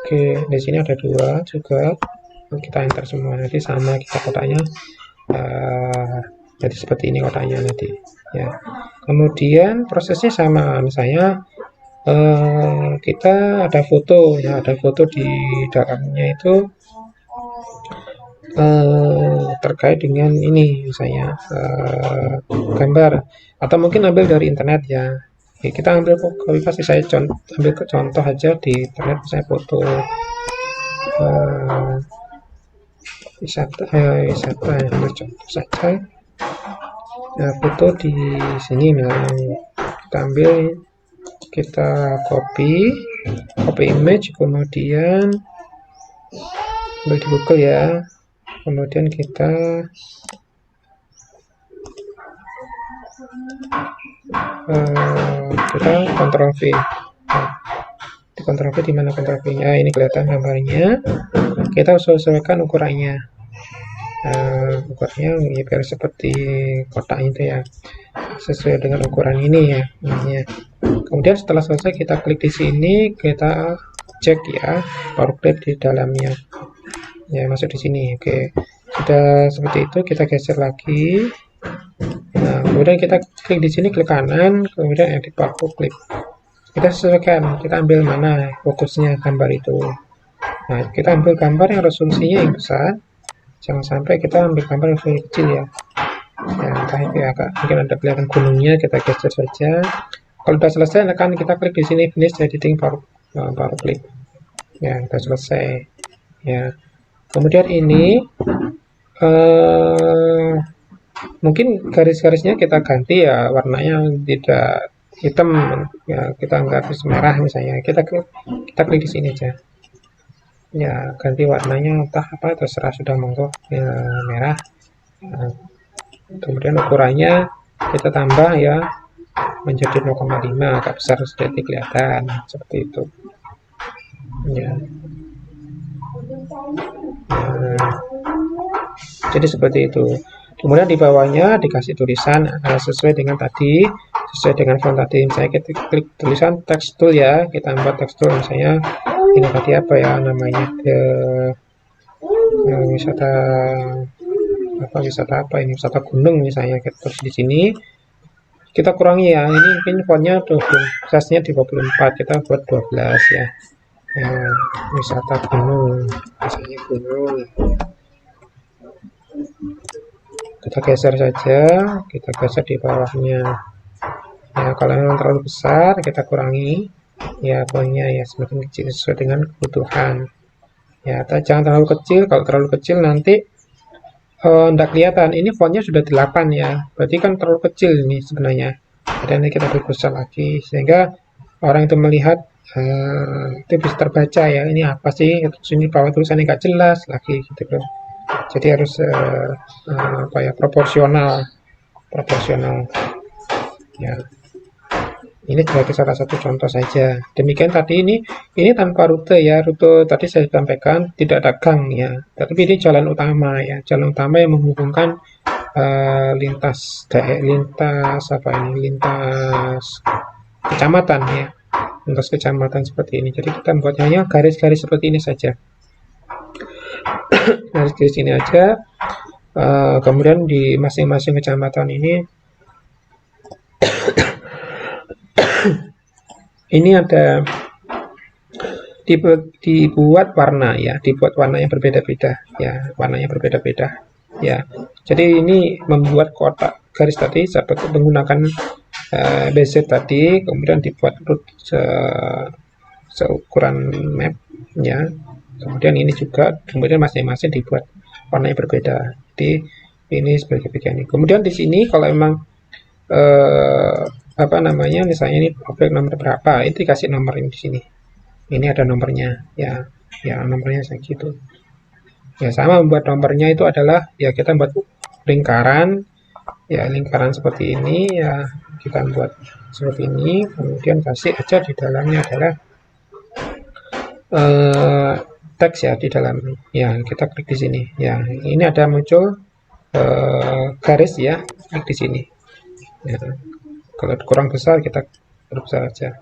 Oke, di sini ada 2 juga, kita enter semua, nanti sama kita kotaknya jadi seperti ini kotaknya nanti ya. Kemudian prosesnya sama, misalnya kita ada foto ya, ada foto di dalamnya itu terkait dengan ini misalnya gambar, atau mungkin ambil dari internet ya. Oke, kita ambil copy paste, saya ambil contoh aja di internet, saya foto wisata, ambil contoh saja ya, foto di sini misalnya, kita ambil, kita copy image, kemudian ambil di Google ya, kemudian kita Ctrl V. Nah, di Ctrl V di mana Ctrl V-nya? Ini kelihatan gambarnya. Kita sesuaikan ukurannya. Ukurannya ya, biar seperti kotak itu ya, sesuai dengan ukuran ini ya. Kemudian setelah selesai kita klik di sini, kita cek ya power clip di dalamnya ya, masuk di sini. Oke, sudah seperti itu, kita geser lagi. Nah, kemudian kita klik di sini, klik kanan, kemudian edit power clip, kita sesuaikan, kita ambil mana fokusnya gambar itu. Nah, kita ambil gambar yang resolusinya yang besar, jangan sampai kita ambil gambar yang resolusi kecil ya. Ya, entah itu ya, mungkin ada kelihatan gunungnya, kita geser saja. Kalau sudah selesai, akan kita klik di sini finish editing power clip ya, sudah selesai ya. Kemudian ini mungkin garis-garisnya kita ganti ya, warnanya tidak hitam ya, kita garis merah misalnya, kita klik di sini aja ya, ganti warnanya entah apa, terserah, sudah monggo ya, merah. Nah, kemudian ukurannya kita tambah ya menjadi 0,5, agak besar sedikit kelihatan seperti itu ya. Nah, jadi seperti itu. Kemudian di bawahnya dikasih tulisan sesuai dengan tadi, sesuai dengan font tadi. Misalnya kita klik tulisan text tool ya, kita buat text tool misalnya ini tadi apa ya namanya, wisata apa ini, wisata gunung misalnya, kita tulis di sini. Kita kurangi ya, ini mungkin fontnya 20, size-nya di 24, kita buat 12 ya. Wisata gunung, misalnya gunung. Kita geser saja, kita geser di bawahnya. Ya, kalau memang terlalu besar, kita kurangi ya fontnya ya, semakin kecil sesuai dengan kebutuhan. Ya, jangan terlalu kecil, kalau terlalu kecil nanti tidak kelihatan. Ini fontnya sudah 8 ya, berarti kan terlalu kecil ini sebenarnya. Dan ini kita perbesar lagi sehingga orang itu melihat itu bisa terbaca ya, ini apa sih, terus ini bawah tulisannya nggak jelas lagi gitu kan. Jadi harus apa ya, proporsional ya. Ini sebagai salah satu contoh saja. Demikian tadi ini tanpa rute ya. Rute tadi saya sampaikan tidak ada gang ya. Tapi ini jalan utama ya. Jalan utama yang menghubungkan lintas kecamatan ya. Lintas kecamatan seperti ini. Jadi kita membuatnya hanya garis-garis seperti ini saja. Garis-garis ini aja. Kemudian di masing-masing kecamatan ini ada dibuat warna ya, dibuat warna yang berbeda-beda ya, warnanya berbeda-beda ya. Jadi ini membuat kotak garis tadi seperti menggunakan BZ tadi, kemudian dibuat seukuran map ya. Kemudian ini juga kemudian masing-masing dibuat warnanya berbeda. Jadi ini sebagai bagian ini. Kemudian di sini kalau memang apa namanya, misalnya ini objek nomor berapa, itu dikasih nomor ini di sini. Ini ada nomornya ya, nomornya segitu. Ya sama, membuat nomornya itu adalah ya kita buat lingkaran ya, lingkaran seperti ini ya, kita buat seperti ini, kemudian kasih aja di dalamnya adalah teks ya di dalam ya, kita klik di sini ya, ini ada muncul garis ya, klik di sini ya. Kalau kurang besar kita perbesar aja.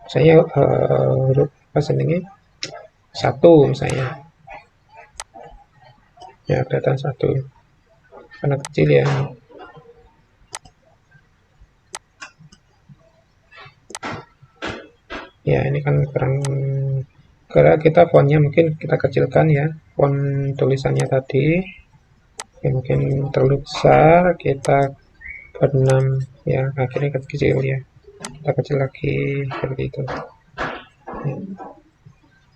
Misalnya huruf apa ini 1 misalnya. Ya kelihatan 1 karena kecil ya. Ya ini kan kurang, karena kita fontnya mungkin kita kecilkan ya, font tulisannya tadi. Mungkin terlalu besar, kita buat 6 ya, akhirnya kecil ya, kita kecil lagi seperti itu ya.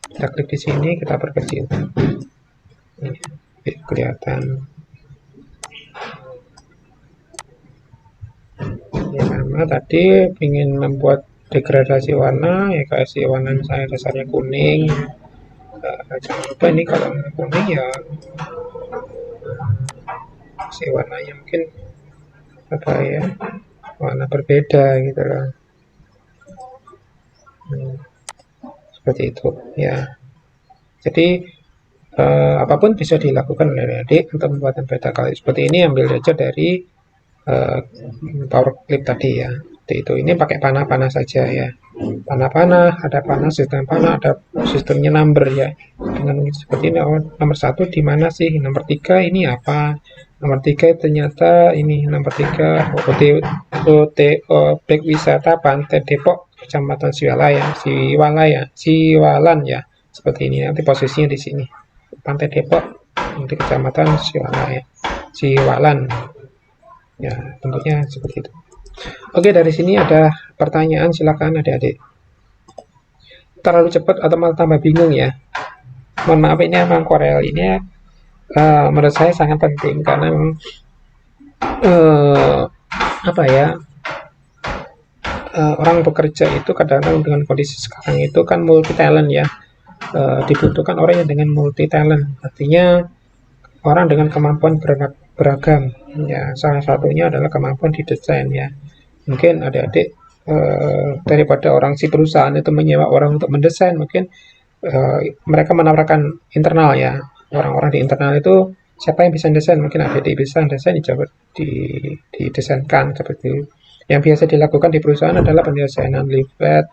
Kita klik di sini, kita perkecil ini, biar kelihatan ya. Sama tadi ingin membuat degradasi warna ya, kasih warna misalnya dasarnya kuning. Jangan lupa ini kalau kuning ya si warnanya mungkin apa ya, warna berbeda gitu loh. Seperti itu ya. Jadi apapun bisa dilakukan oleh adik untuk membuat peta kali seperti ini. Ambil saja dari power clip tadi ya. Itu ini pakai panah-panah saja ya. Panah-panah, ada panah, sistem panah, ada sistemnya number ya. Dengan seperti ini, nomor 1 di mana sih? Nomor 3 ini apa? Nomor 3 ternyata ini nomor 3 objek wisata Pantai Depok, Kecamatan Siwalan ya. Seperti ini, nanti posisinya di sini. Pantai Depok, nanti Kecamatan Siwalan. Ya, bentuknya seperti itu. Oke, dari sini ada pertanyaan, silakan adik-adik. Terlalu cepat atau malah tambah bingung ya? Mohon maaf, ini emang Corel ini menurut saya sangat penting karena apa ya, orang bekerja itu kadang-kadang dengan kondisi sekarang itu kan multi talent ya, dibutuhkan orang yang dengan multi talent, artinya orang dengan kemampuan beragam ya. Salah satunya adalah kemampuan di desain ya. Mungkin adik-adik daripada orang si perusahaan itu menyewa orang untuk mendesain, mungkin mereka menawarkan internal ya, orang-orang di internal itu siapa yang bisa desain, mungkin adik bisa desain, dicoba didesainkan seperti itu. Yang biasa dilakukan di perusahaan adalah penyelesaian leaflet,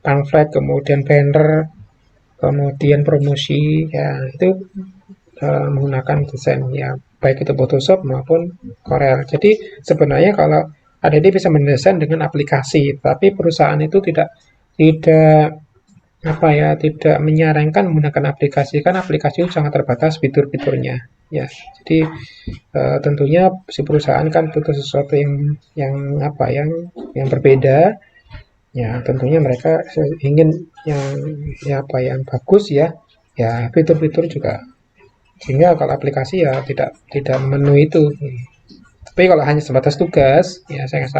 pamflet, kemudian banner, kemudian promosi, ya itu menggunakan desain ya, baik itu Photoshop maupun Corel. Jadi sebenarnya kalau adik bisa mendesain dengan aplikasi, tapi perusahaan itu tidak apa ya, tidak menyarankan menggunakan aplikasi, kan aplikasi itu sangat terbatas fitur-fiturnya ya. Jadi tentunya si perusahaan kan butuh sesuatu yang apa, yang berbeda ya. Tentunya mereka ingin yang ya apa, yang bagus ya, ya fitur-fitur juga, sehingga kalau aplikasi ya tidak memenuhi itu. Tapi kalau hanya sebatas tugas, ya saya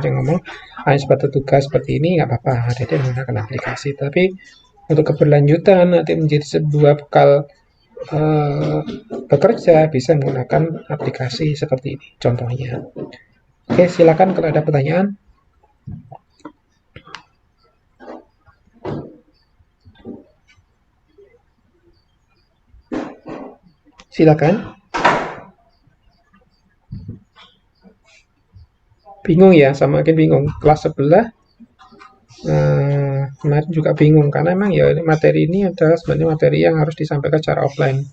ngomong hanya sebatas tugas seperti ini nggak apa-apa, ada menggunakan aplikasi. Tapi untuk keberlanjutan nanti menjadi sebuah bekal bekerja, bisa menggunakan aplikasi seperti ini contohnya. Oke, silakan kalau ada pertanyaan. Silakan. Bingung ya, sama makin bingung. Kelas sebelah kemarin juga bingung karena memang ya materi ini adalah sebenarnya materi yang harus disampaikan secara offline.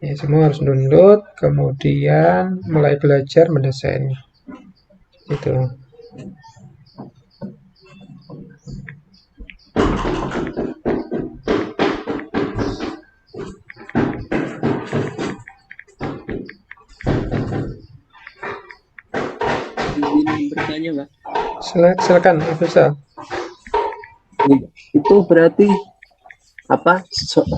Ya, semua harus download, kemudian mulai belajar mendesain. Itu. Izin bertanya, Pak. Silakan, Afisa. Itu berarti apa?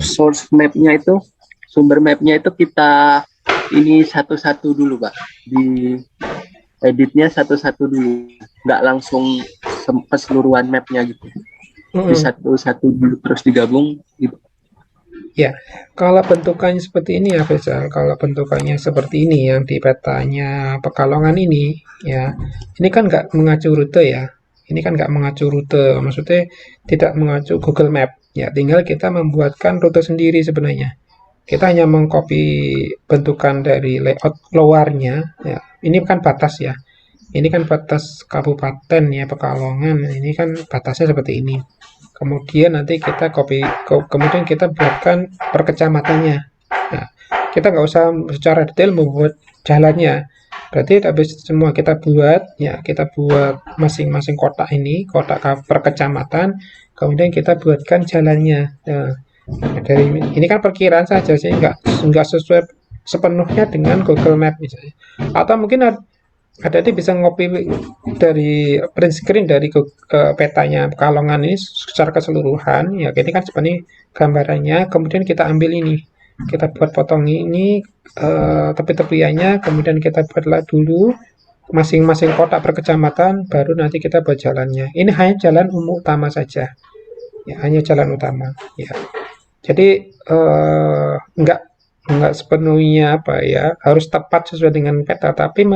Source map-nya itu, sumber map-nya itu kita ini satu-satu dulu, Pak. Di editnya satu-satu dulu, nggak langsung keseluruhan map-nya gitu. Di satu-satu dulu terus digabung gitu. Ya, kalau bentukannya seperti ini ya, Faisal. Kalau bentukannya seperti ini yang di petanya Pekalongan ini, ya, ini kan nggak mengacu rute ya. Ini kan nggak mengacu rute, maksudnya tidak mengacu Google Map. Ya, tinggal kita membuatkan rute sendiri sebenarnya. Kita hanya mengcopy bentukan dari layout luarnya. Ya, ini kan batas ya. Ini kan batas kabupaten ya, Pekalongan. Ini kan batasnya seperti ini. Kemudian nanti kita kemudian kita buatkan per kecamatannya. Nah, kita nggak usah secara detail membuat jalannya. Berarti habis semua kita buat, ya kita buat masing-masing kotak ini, kotak per kecamatan, kemudian kita buatkan jalannya. Nah, dari ini kan perkiraan saja sih, nggak sesuai sepenuhnya dengan Google Map misalnya. Atau mungkin ada bisa ngopi dari print screen dari petanya Pekalongan ini secara keseluruhan ya, ini kan sebenarnya gambarannya, kemudian kita ambil ini, kita buat potong ini tepi-tepiannya, kemudian kita buatlah dulu masing-masing kotak per kecamatan, baru nanti kita buat jalannya. Ini hanya jalan umum utama saja ya, hanya jalan utama ya. Jadi nggak sepenuhnya apa ya harus tepat sesuai dengan peta, tapi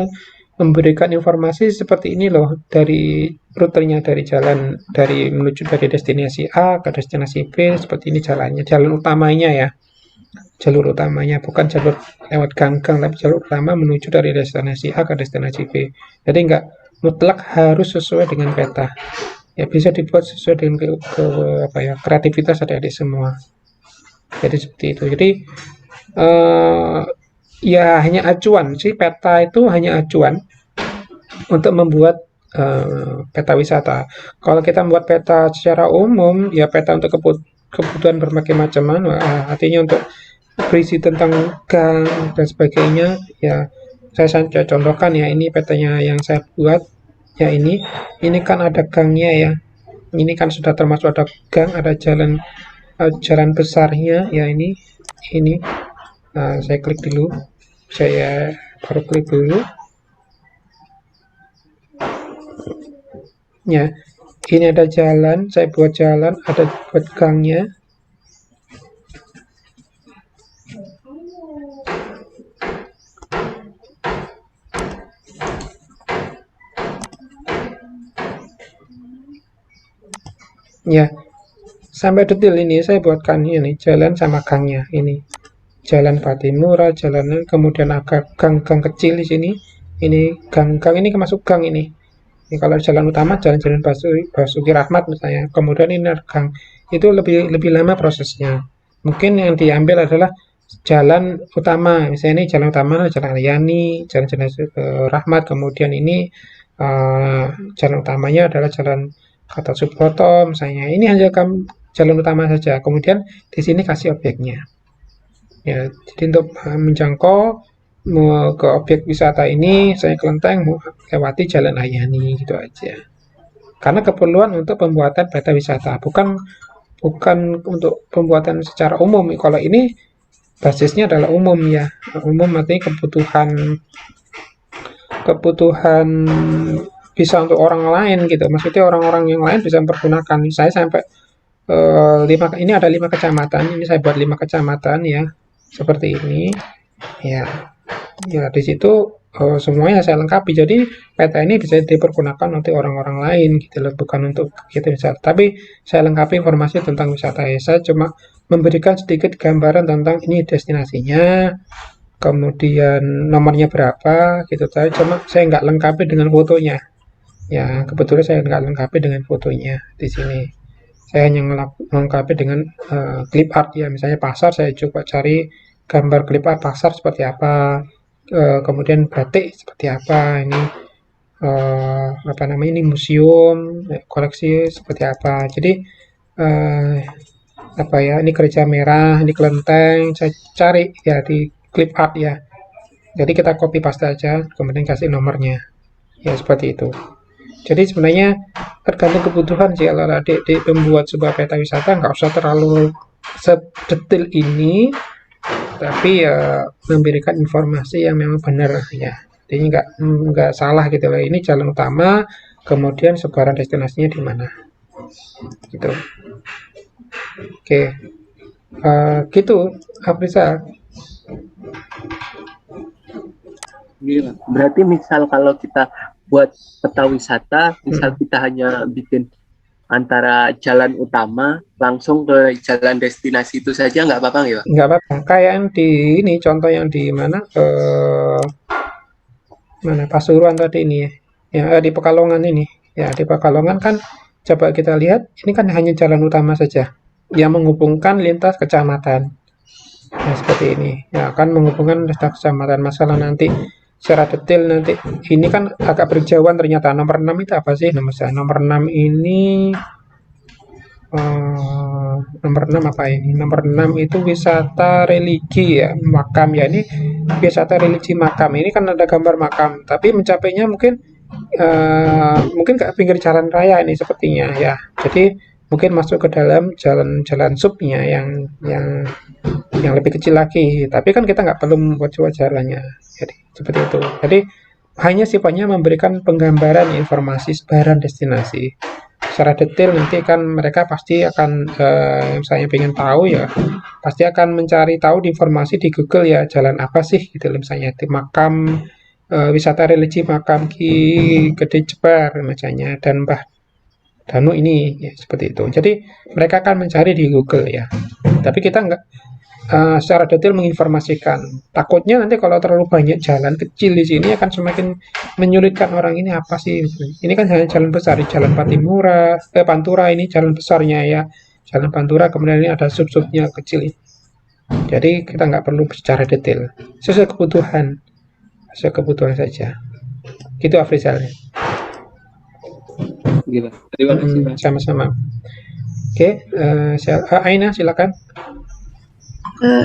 memberikan informasi seperti ini loh, dari rutenya, dari jalan dari menuju dari destinasi A ke destinasi B, seperti ini jalannya, jalan utamanya ya, jalur utamanya, bukan jalur lewat gang-gang, tapi jalur utama menuju dari destinasi A ke destinasi B. Jadi nggak mutlak harus sesuai dengan peta ya, bisa dibuat sesuai dengan apa ya, kreativitas adik-adik semua. Jadi seperti itu. Jadi ya hanya acuan sih, peta itu hanya acuan untuk membuat peta wisata. Kalau kita membuat peta secara umum, ya peta untuk kebutuhan berbagai macam, artinya untuk berisi tentang gang dan sebagainya, ya saya contohkan ya, ini petanya yang saya buat, ya ini kan ada gangnya ya, ini kan sudah termasuk ada gang, ada jalan besarnya ya, ini saya klik dulu, saya baru klik dulu ya, ini ada jalan, saya buat jalan, ada buat gangnya. Ya, sampai detail ini saya buatkan ini jalan sama gangnya ini. Jalan Patimura, jalan kemudian agak gang-gang kecil di sini. Ini gang-gang ini masuk gang ini. Ini kalau jalan utama jalan-jalan Basuki Rahmat misalnya. Kemudian ini gang. Itu lebih lebih lama prosesnya. Mungkin yang diambil adalah jalan utama. Misalnya ini jalan utama, jalan Aryani, jalan-jalan Rahmat. Kemudian ini jalan utamanya adalah jalan Kata Subroto misalnya. Ini hanya jalan utama saja. Kemudian di sini kasih objeknya. Ya, jadi untuk menjangkau ke objek wisata ini, saya kelenteng lewati Jalan Ayani gitu aja. Karena keperluan untuk pembuatan peta wisata, bukan bukan untuk pembuatan secara umum. Kalau ini basisnya adalah umum ya, umum artinya kebutuhan kebutuhan bisa untuk orang lain gitu. Maksudnya orang-orang yang lain bisa mempergunakan. Saya sampai ini ada 5 kecamatan. Ini saya buat 5 kecamatan ya, seperti ini. Ya, ya di situ semuanya saya lengkapi. Jadi peta ini bisa dipergunakan untuk orang-orang lain gitu loh, bukan untuk kita wisata. Tapi saya lengkapi informasi tentang wisata ya. Saya cuma memberikan sedikit gambaran tentang ini destinasinya, kemudian nomornya berapa gitu. Saya nggak lengkapi dengan fotonya. Ya, kebetulan saya nggak lengkapi dengan fotonya di sini. Saya hanya melengkapi dengan clip art ya. Misalnya pasar, saya coba cari gambar clip art pasar seperti apa, kemudian batik seperti apa, ini apa namanya, ini museum, koleksi seperti apa. Jadi apa ya, ini gereja merah, ini kelenteng, saya cari ya di clip art ya. Jadi kita copy paste aja, kemudian kasih nomornya. Ya seperti itu. Jadi sebenarnya tergantung kebutuhan sih. Kalau adik-adik membuat sebuah peta wisata nggak usah terlalu sedetail ini, tapi ya memberikan informasi yang memang benar ya. Jadi nggak salah gitu loh. Ini jalan utama, kemudian sebaran destinasinya di mana. Gitu. Oke. Gitu, Afrisa. Gila. Berarti misal kalau kita buat peta wisata, misal kita hanya bikin antara jalan utama langsung ke jalan destinasi itu saja nggak apa-apa ya Pak? Nggak apa-apa. Kayak yang di ini, contoh yang di mana? Mana Pasuruan tadi ini ya. Ya di Pekalongan ini. Ya di Pekalongan kan coba kita lihat, ini kan hanya jalan utama saja yang menghubungkan lintas kecamatan. Nah, seperti ini. Ya, kan menghubungkan lintas kecamatan. Masalah nanti secara detail nanti ini kan agak berjauhan ternyata. Nomor 6 itu apa sih? Nomor 6 ini nomor 6 apa ini? Nomor 6 itu wisata religi ya, makam ya. Ini wisata religi makam. Ini kan ada gambar makam, tapi mencapainya mungkin ke pinggir jalan raya ini sepertinya ya. Jadi mungkin masuk ke dalam jalan-jalan subnya yang lebih kecil lagi. Tapi kan kita nggak perlu membuat jalannya. Jadi seperti itu. Jadi hanya sifatnya memberikan penggambaran informasi sebaran destinasi. Secara detail nanti kan mereka pasti akan misalnya ingin tahu ya, pasti akan mencari tahu di informasi di Google ya, jalan apa sih gitu misalnya di makam wisata religi makam Ki Gede Jebar misalnya dan Mbah Danu ini ya, seperti itu. Jadi mereka akan mencari di Google ya. Tapi kita nggak secara detail menginformasikan. Takutnya nanti kalau terlalu banyak jalan kecil di sini akan semakin menyulitkan orang ini apa sih. Ini kan hanya jalan besar, jalan Patimura, Pantura ini jalan besarnya ya. Jalan Pantura, kemudian ini ada sub-subnya kecil. Jadi kita nggak perlu secara detail. Sesuai kebutuhan saja. Gitu Afrizal. Gila. Terima kasih Pak. Sama-sama. Oke, Aina silakan.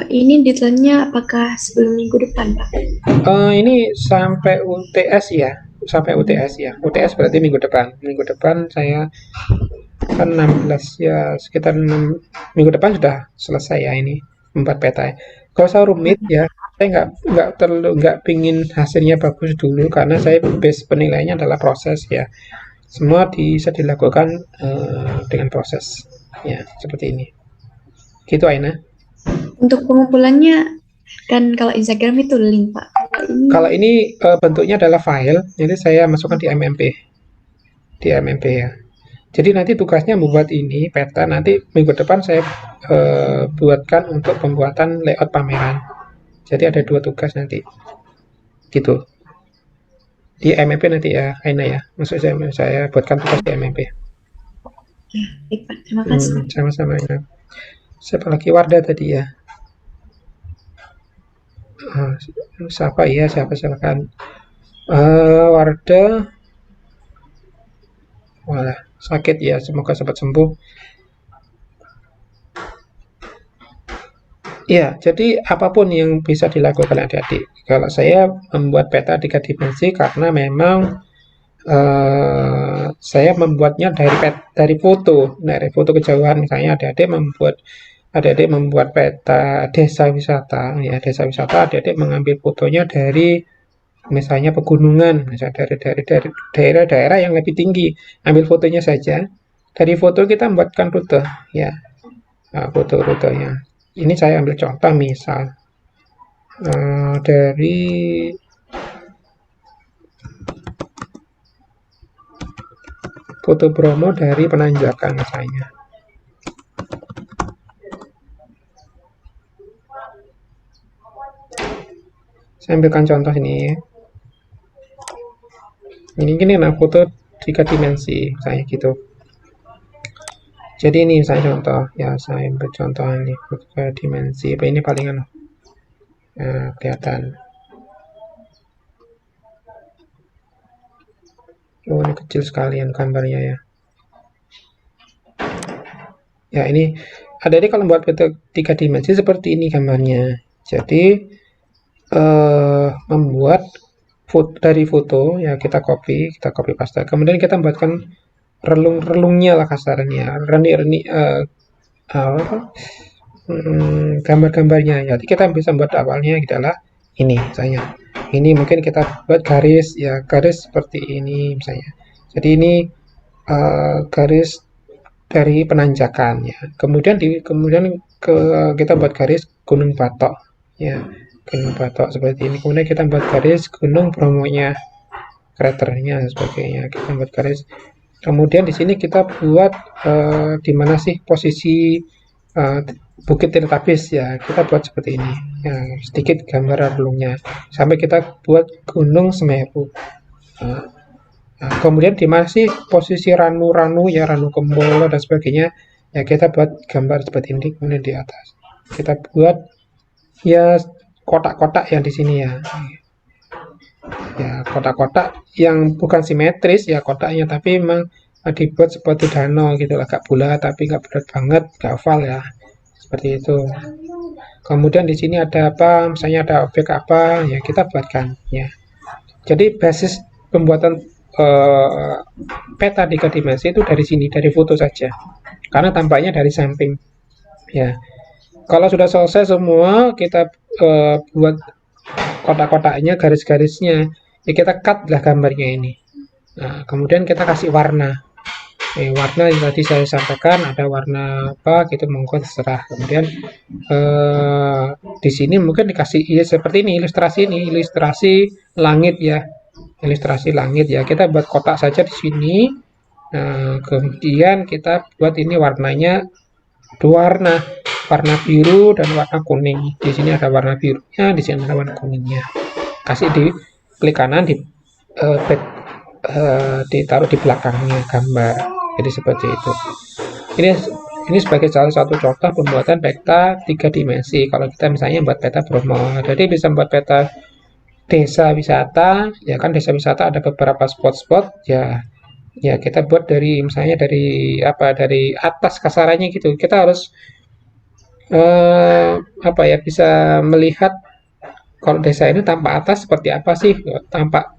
Ini deadline-nya apakah sebelum minggu depan, Pak? Ini sampai UTS ya. UTS berarti minggu depan. Minggu depan saya kan 16 ya, sekitar 6 minggu depan sudah selesai ya ini membuat peta. Kalau saya rumit ya, saya nggak pingin hasilnya bagus dulu karena saya base penilaiannya adalah proses ya. Semua bisa dilakukan dengan proses ya seperti ini. Gitu Aina. Untuk pengumpulannya kan kalau Instagram itu link, Pak. Kalau ini bentuknya adalah file, jadi saya masukkan di MMP. Di MMP ya. Jadi nanti tugasnya membuat ini peta, nanti minggu depan saya buatkan untuk pembuatan layout pameran. Jadi ada 2 tugas nanti, gitu. Di MMP nanti ya, Aina ya. Maksud saya buatkan tugas di MMP. Ya, baik Pak. Terima kasih. Sama-sama Aina. Siapa lagi? Wardah tadi ya. Siapa ya? Siapa silakan. Wardah. Walah, sakit ya. Semoga cepat sembuh. Ya, jadi apapun yang bisa dilakukan adik-adik. Kalau saya membuat peta 3 dimensi karena memang saya membuatnya dari foto kejauhan. Misalnya adik-adik membuat peta desa wisata, ya desa wisata, adik-adik mengambil fotonya dari misalnya pegunungan, misalnya dari daerah-daerah yang lebih tinggi, ambil fotonya saja. Dari foto kita membuatkan rute, ya, foto-rutenya. Ini saya ambil contoh misal dari foto Bromo dari penanjakan misalnya. Saya ambilkan contoh ini. Ini nah foto 3 dimensi misalnya gitu. Jadi ini misalnya contoh, ya saya ambil contoh ini 3 dimensi. Apa ini palingan? Nah, kelihatan. Oh, ini kecil sekalian gambarnya ya. Ya, ini adik-adik kalau membuat foto 3 dimensi seperti ini gambarnya. Jadi membuat dari foto ya kita copy paste. Kemudian kita membuatkan relung-relungnya lah kasarnya, gambar-gambarnya. Jadi kita bisa buat awalnya adalah ini misalnya. Ini mungkin kita buat garis ya, garis seperti ini misalnya. Jadi ini garis dari penanjakan ya. Kemudian kita buat garis Gunung Batok ya. Gunung Batok seperti ini. Kemudian kita buat garis Gunung Bromonya, kraternya dan sebagainya. Kita buat garis. Kemudian di sini kita buat di mana sih posisi Bukit Teletabis ya. Kita buat seperti ini. Ya, sedikit gambar relungnya. Sampai kita buat Gunung Semeru. Kemudian di mana sih posisi Ranu ya, Ranu Kembolo dan sebagainya. Ya kita buat gambar seperti ini. Kemudian di atas kita buat ya kotak-kotak yang di sini ya. Ya, kotak-kotak yang bukan simetris ya kotaknya, tapi memang dibuat seperti danau gitu, agak bulat tapi nggak berat banget, nggak oval ya. Seperti itu. Kemudian di sini ada apa? Misalnya ada objek apa? Ya kita buatkan ya. Jadi basis pembuatan peta 3 dimensi itu dari sini, dari foto saja. Karena tampaknya dari samping. Ya. Kalau sudah selesai semua, kita buat kotak-kotaknya, garis-garisnya, ya kita cut lah gambarnya ini. Nah, kemudian kita kasih warna. Warna yang tadi saya sampaikan ada warna apa, gitu monggo terserah. Kemudian di sini mungkin dikasih ya seperti ini ilustrasi langit ya, ilustrasi langit ya. Kita buat kotak saja di sini. Nah, kemudian kita buat ini warnanya 2 warna biru dan warna kuning. Di sini ada warna birunya, di sini ada warna kuningnya. Kasih di klik kanan ditaruh di belakangnya gambar. Jadi seperti itu. Ini sebagai salah satu contoh pembuatan peta 3 dimensi. Kalau kita misalnya buat peta Bromo, jadi bisa membuat peta desa wisata. Ya kan desa wisata ada beberapa spot-spot. Ya kita buat dari misalnya dari atas kasarannya gitu. Kita harus bisa melihat kalau desa ini tampak atas seperti apa sih, tampak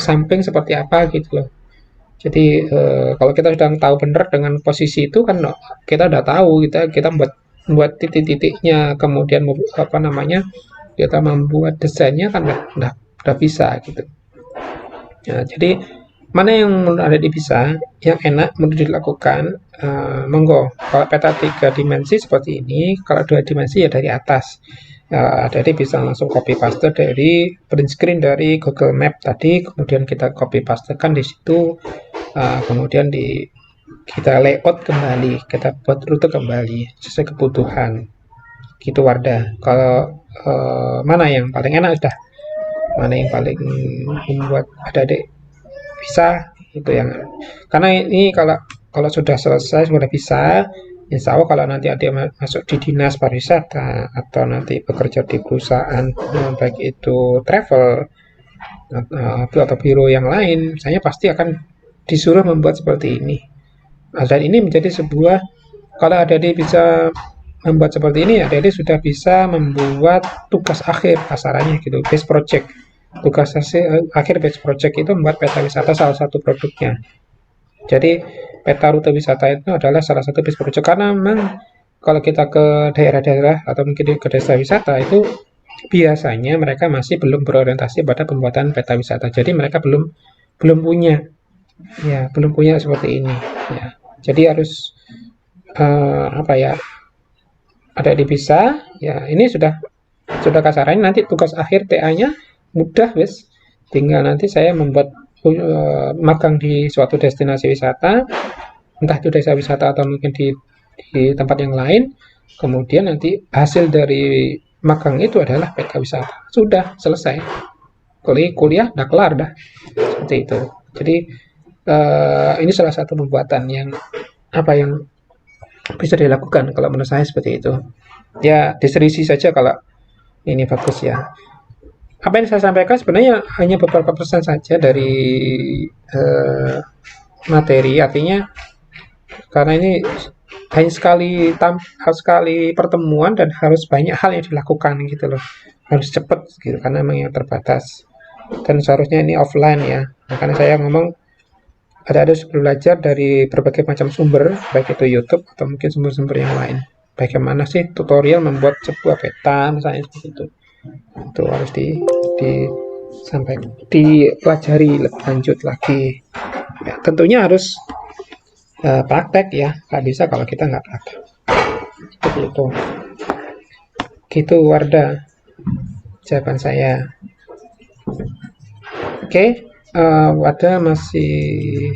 samping seperti apa gitu loh. Jadi kalau kita sudah tahu benar dengan posisi itu kan kita udah tahu, kita buat titik-titiknya, kemudian kita membuat desainnya kan udah bisa gitu. Ya, jadi mana yang menurut adik bisa, yang enak menurut dilakukan, monggo. Kalau peta 3 dimensi seperti ini, kalau 2 dimensi ya dari atas. Adik bisa langsung copy paste dari print screen dari Google Map tadi, kemudian kita copy pastekan di situ, kemudian kita layout kembali, kita buat rute kembali sesuai kebutuhan. Gitu Wardah. Kalau mana yang paling enak sudah? Mana yang paling membuat adik-adik bisa itu yang, karena ini kalau sudah selesai, sudah bisa, insya Allah kalau nanti adik masuk di dinas pariwisata atau nanti bekerja di perusahaan baik itu travel atau biro yang lain, saya pasti akan disuruh membuat seperti ini. Dan ini menjadi sebuah, kalau adik-adik bisa membuat seperti ini, adik-adik sudah bisa membuat tugas akhir kasarannya gitu, base project. Tugas akhir base project itu membuat peta wisata salah satu produknya. Jadi peta rute wisata itu adalah salah satu base project, karena memang kalau kita ke daerah-daerah atau mungkin ke desa wisata itu biasanya mereka masih belum berorientasi pada pembuatan peta wisata. Jadi mereka belum punya, ya belum punya seperti ini. Ya. Jadi harus apa ya? Ada di bisa. Ya ini sudah kasarannya, nanti tugas akhir TA-nya mudah wes. Tinggal nanti saya membuat magang di suatu destinasi wisata, entah itu desa wisata atau mungkin di tempat yang lain. Kemudian nanti hasil dari magang itu adalah peta wisata. Sudah selesai. Kuliah udah kelar dah. Seperti itu. Jadi ini salah satu pembuatan yang bisa dilakukan kalau menurut saya seperti itu. Ya diserisi saja kalau ini bagus ya. Apa yang saya sampaikan sebenarnya hanya beberapa persen saja dari materi, artinya karena ini hanya sekali pertemuan dan harus banyak hal yang dilakukan gitu loh, harus cepat gitu karena memang yang terbatas dan seharusnya ini offline ya. Makanya saya ngomong ada belajar dari berbagai macam sumber, baik itu YouTube atau mungkin sumber-sumber yang lain. Bagaimana sih tutorial membuat sebuah peta misalnya seperti itu. Itu harus dipelajari lebih lanjut lagi. Ya, tentunya harus praktek ya, nggak bisa kalau kita nggak praktek. Seperti itu. Gitu Wardah, jawaban saya. Oke, Wardah masih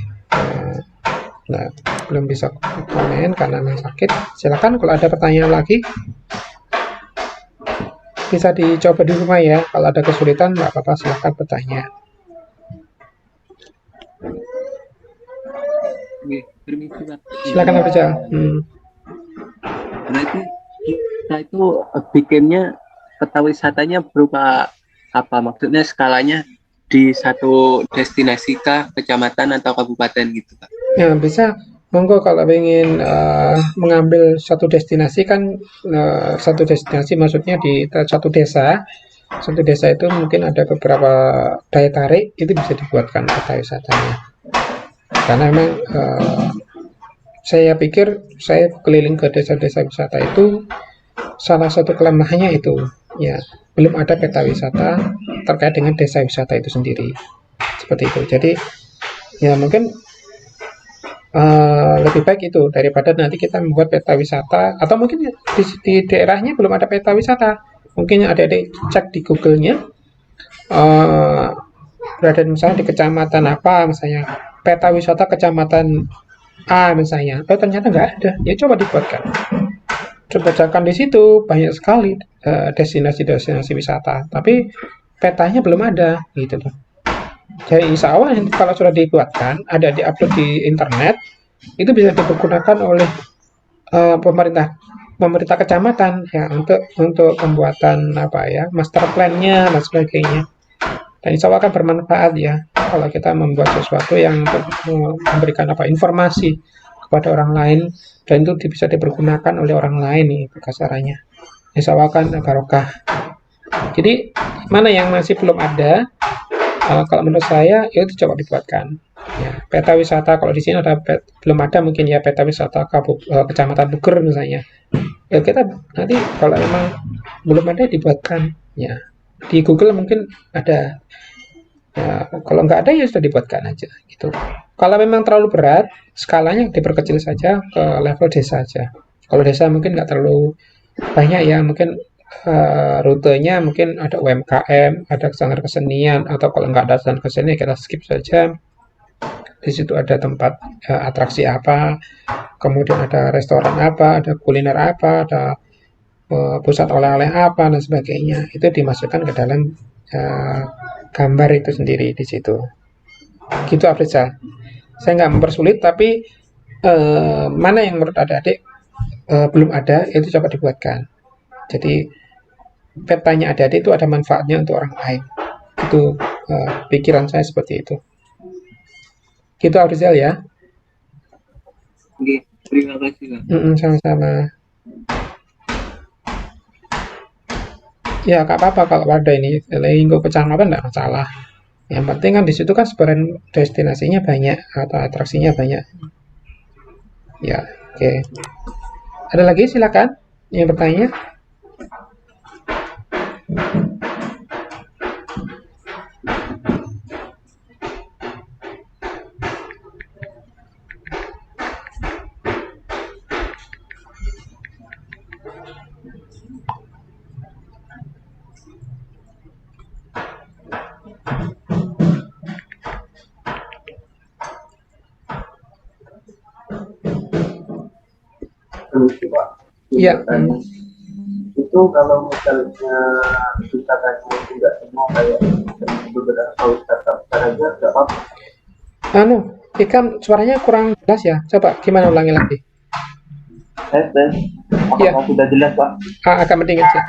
belum bisa komen karena memang sakit. Silakan kalau ada pertanyaan lagi. Bisa dicoba di rumah ya. Kalau ada kesulitan nggak apa-apa, silahkan bertanya. Permisi Pak. Silakan Abdul. Berarti kita itu bikinnya peta wisatanya berupa apa? Maksudnya skalanya di satu destinasi kah, kecamatan atau kabupaten gitu Pak? Ya bisa. Monggo kalau ingin mengambil satu destinasi kan, satu destinasi maksudnya di satu desa. Satu desa itu mungkin ada beberapa daya tarik, itu bisa dibuatkan peta wisatanya. Karena memang saya pikir saya keliling ke desa-desa wisata itu salah satu kelemahannya itu ya belum ada peta wisata terkait dengan desa wisata itu sendiri. Seperti itu. Jadi ya mungkin lebih baik itu daripada nanti kita membuat peta wisata atau mungkin di daerahnya belum ada peta wisata, mungkin ada cek di Google-nya berada misalnya di kecamatan apa, misalnya peta wisata kecamatan A misalnya, ternyata nggak ada, ya coba dibuatkan, coba cekkan di situ banyak sekali destinasi wisata, tapi petanya belum ada gitu loh. Jadi insya Allah kalau sudah dibuatkan, ada diupload di internet, itu bisa dipergunakan oleh pemerintah kecamatan ya untuk pembuatan master plan-nya dan sebagainya. Dan insya Allah akan bermanfaat ya kalau kita membuat sesuatu yang untuk memberikan informasi kepada orang lain dan itu bisa dipergunakan oleh orang lain itu kasarannya. Insya Allah akan barokah. Jadi mana yang masih belum ada? Kalau menurut saya itu coba dibuatkan ya, peta wisata. Kalau di sini belum ada mungkin ya peta wisata kecamatan Buger misalnya ya, kita nanti kalau memang belum ada dibuatkan ya, di Google mungkin ada ya, kalau nggak ada ya sudah dibuatkan aja gitu. Kalau memang terlalu berat, skalanya diperkecil saja ke level desa saja. Kalau desa mungkin nggak terlalu banyak ya, mungkin rutenya mungkin ada UMKM, ada standar kesenian, atau kalau nggak ada standar kesenian kita skip saja. Di situ ada tempat atraksi apa, kemudian ada restoran apa, ada kuliner apa, ada pusat oleh-oleh apa dan sebagainya. Itu dimasukkan ke dalam uh, gambar itu sendiri di situ. Gitu Afrizal. Saya nggak mempersulit, tapi mana yang menurut adik-adik belum ada, itu coba dibuatkan. Jadi petanya adik-adik itu ada manfaatnya untuk orang lain. Itu pikiran saya seperti itu. Gitu Afrizal ya. Oke, terima kasih Pak. Sama-sama. Ya, nggak apa-apa kalau ada ini lingkup kecamatan nggak masalah. Yang penting kan di situ kan sebenarnya destinasinya banyak atau atraksinya banyak. Ya, oke. Ada lagi silakan yang bertanya. Terus Pak, Iya. itu kalau misalnya wisatanya itu nggak semua kayak beberapa wisata aja nggak apa-apa. Ikam suaranya kurang jelas ya. Coba gimana ulangi lagi. Apakah sudah jelas Pak? Agak mending aja.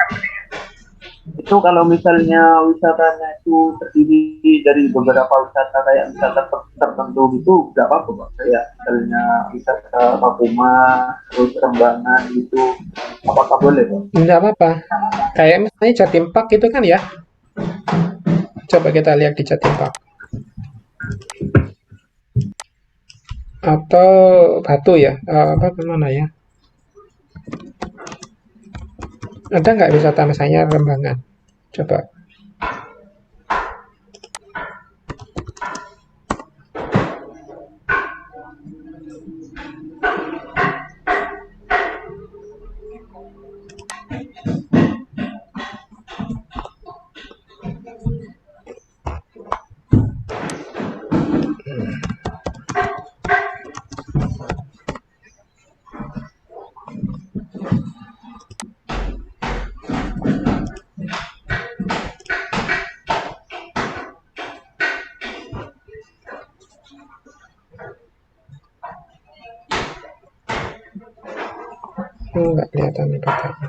Itu kalau misalnya wisatanya itu terdiri dari beberapa wisata kayak wisata tertentu gitu nggak apa-apa Pak, kayak misalnya wisata Papuma terus Rembangan gitu, apakah boleh Pak? Nggak apa-apa. Kayak misalnya Jatim Park gitu kan ya. Coba kita lihat di Jatim Park. Atau Batu ya. Apa mana ya? Ada nggak wisata misalnya Rembangan? Coba. Nggak kelihatan nih petanya.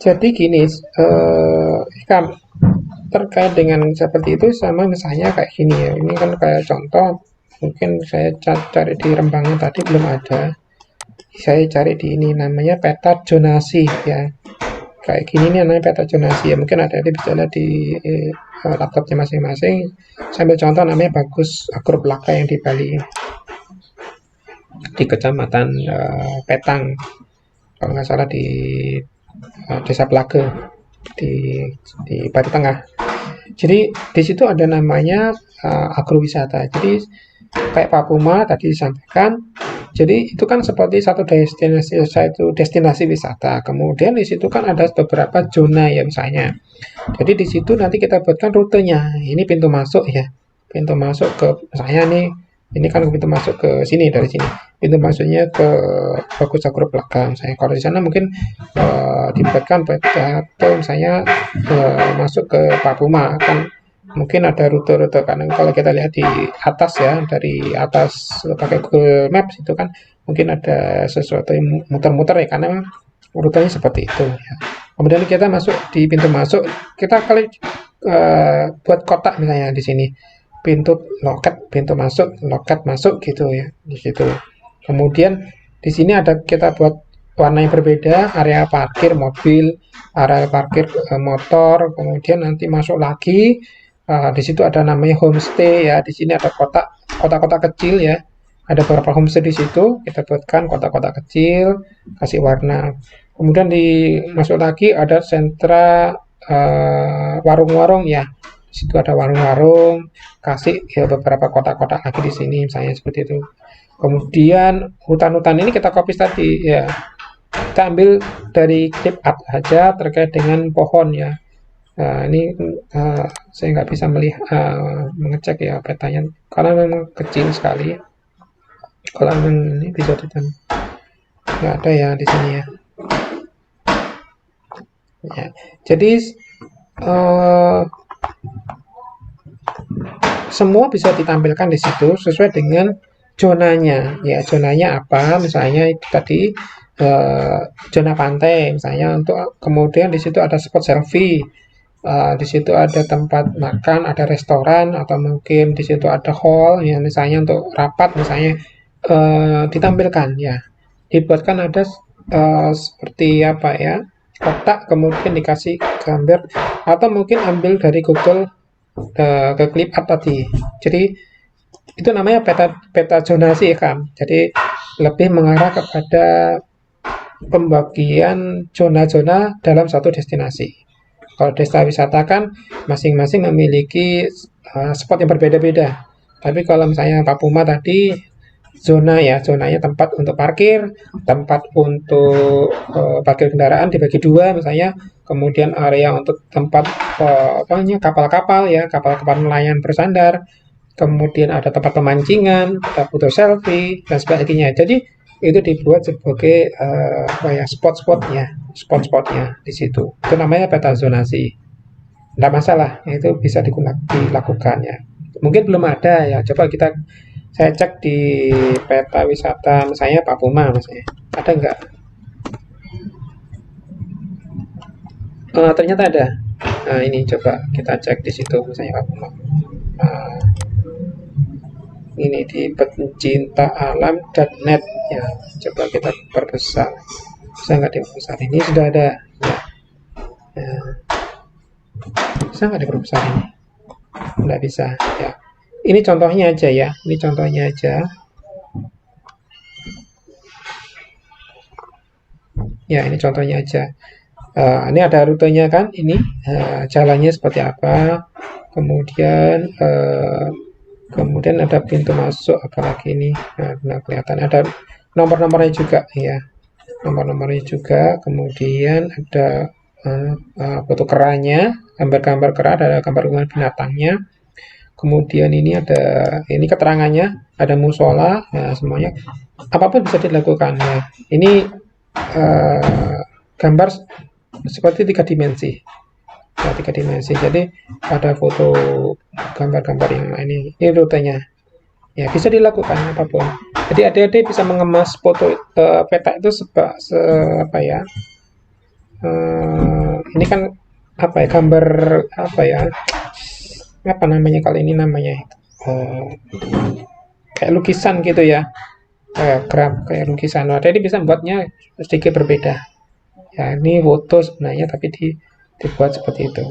Jadi gini, Ikam, terkait dengan seperti itu sama misalnya kayak gini ya. Ini kan kayak contoh, mungkin saya cari di Rembangan tadi belum ada. Saya cari di ini namanya peta zonasi ya. Kayak gini nih namanya peta zonasi ya. Mungkin ada bisa lihat di laptopnya masing-masing. Sambil contoh namanya Bagus Agrolaka yang di Bali. Di Kecamatan Petang. Kalau nggak salah di Desa Plage di Bali Tengah. Jadi di situ ada namanya agrowisata. Jadi kayak Papuma tadi disampaikan. Jadi itu kan seperti satu destinasi wisata. Kemudian di situ kan ada beberapa zona ya misalnya. Jadi di situ nanti kita buatkan rutenya. Ini pintu masuk ya. Pintu masuk ke misalnya nih. Ini kan pintu masuk ke sini dari sini. Pintu masuknya ke Bagus Agrolaka misalnya. Kalau di sana mungkin dibuatkan atau misalnya masuk ke Papuma kan mungkin ada rute-rute karena kalau kita lihat di atas ya dari atas pakai Google Maps itu kan mungkin ada sesuatu yang muter-muter ya karena rutenya seperti itu ya. Kemudian kita masuk di pintu masuk kita kali buat kotak misalnya di sini pintu loket pintu masuk loket masuk gitu ya di situ. Kemudian di sini ada kita buat warna yang berbeda, area parkir mobil, area parkir motor, kemudian nanti masuk lagi di situ ada namanya homestay ya. Di sini ada kotak-kotak kecil ya. Ada beberapa homestay di situ. Kita buatkan kotak-kotak kecil, kasih warna. Kemudian masuk lagi ada sentra warung-warung ya. Di situ ada warung-warung, kasih ya beberapa kotak-kotak lagi di sini misalnya seperti itu. Kemudian hutan-hutan ini kita copy tadi ya. Kita ambil dari clip art aja terkait dengan pohon ya. Nah, ini saya nggak bisa melihat mengecek ya petanya karena memang kecil sekali. Kalau memang ini bisa ditambah, nggak ada ya di sini ya. Ya, jadi semua bisa ditampilkan di situ sesuai dengan zonanya. Ya, zonanya apa? Misalnya itu tadi zona pantai, misalnya untuk kemudian di situ ada spot selfie. Di situ ada tempat makan, ada restoran, atau mungkin di situ ada hall, ya misalnya untuk rapat, misalnya ditampilkan ya, dibuatkan ada seperti apa ya, kotak, kemudian dikasih gambar, atau mungkin ambil dari Google ke clip art tadi. Jadi itu namanya peta zonasi ya kan. Jadi lebih mengarah kepada pembagian zona-zona dalam satu destinasi. Kalau desa wisata kan masing-masing memiliki spot yang berbeda-beda. Tapi kalau misalnya Papuma tadi zona ya, zonanya tempat untuk parkir, tempat untuk parkir kendaraan dibagi dua misalnya, kemudian area untuk tempat kapal-kapal ya, kapal-kapal nelayan bersandar, kemudian ada tempat pemancingan, ada foto selfie dan sebagainya. Jadi itu dibuat sebagai spot-spotnya di situ. Itu namanya peta zonasi. Tidak masalah, itu bisa dilakukan ya. Mungkin belum ada ya. Coba saya cek di peta wisata misalnya Papuma misalnya. Ada nggak? Ternyata ada. Nah, ini coba kita cek di situ misalnya Papuma. Ini di pecintaalam.net ya. Coba kita perbesar. Bisa nggak diperbesar? Ini sudah ada. Ya. Bisa nggak diperbesar ini? Nggak bisa ya. Ini contohnya aja ya. Ini contohnya aja. Ya, ini contohnya aja. Ini ada rutenya kan? Ini jalannya seperti apa? Kemudian ada pintu masuk, apalagi ini. Nah, kelihatan ada nomor-nomornya juga ya. Nomor-nomornya juga. Kemudian ada foto keranya, gambar-gambar kera, ada gambar binatangnya. Kemudian ini keterangannya, ada musola, ya, semuanya. Apapun bisa dilakukan ya. Ini gambar seperti 3 dimensi. Ya, 3 dimensi. Jadi ada foto gambar-gambar yang ini rutenya. Ya, bisa dilakukan apapun. Jadi adik-adik bisa mengemas foto peta itu ini kan gambar apa namanya kalau ini namanya kayak lukisan gitu ya, kayak lukisan. Nah, jadi bisa membuatnya sedikit berbeda ya. Ini foto sebenarnya tapi dibuat seperti itu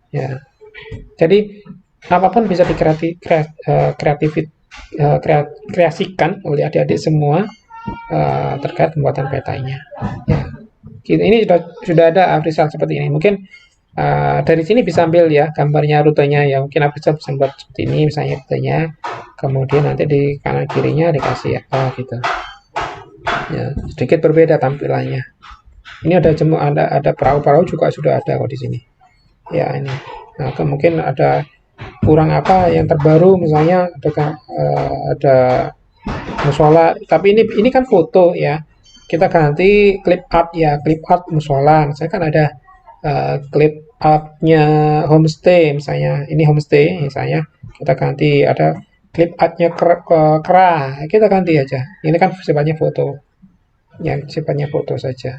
ya. Jadi apapun bisa kreasikan oleh adik-adik semua terkait pembuatan petanya ya. Ini sudah ada Afrizal seperti ini. Mungkin dari sini bisa ambil ya gambarnya, rutenya ya. Mungkin Afrizal bisa buat seperti ini misalnya rutenya. Kemudian nanti di kanan kirinya dikasih gitu. Ya, sedikit berbeda tampilannya. Ini ada perahu-perahu juga sudah ada kok di sini. Ya ini. Nah, mungkin ada kurang apa yang terbaru misalnya ada musola. Tapi ini kan foto ya. Kita ganti clip art ya, clip art musola. Misalnya kan ada clip artnya homestay misalnya. Ini homestay misalnya. Kita ganti ada clip artnya kera. Kita ganti aja. Ini kan sifatnya foto. Yang sifatnya foto saja.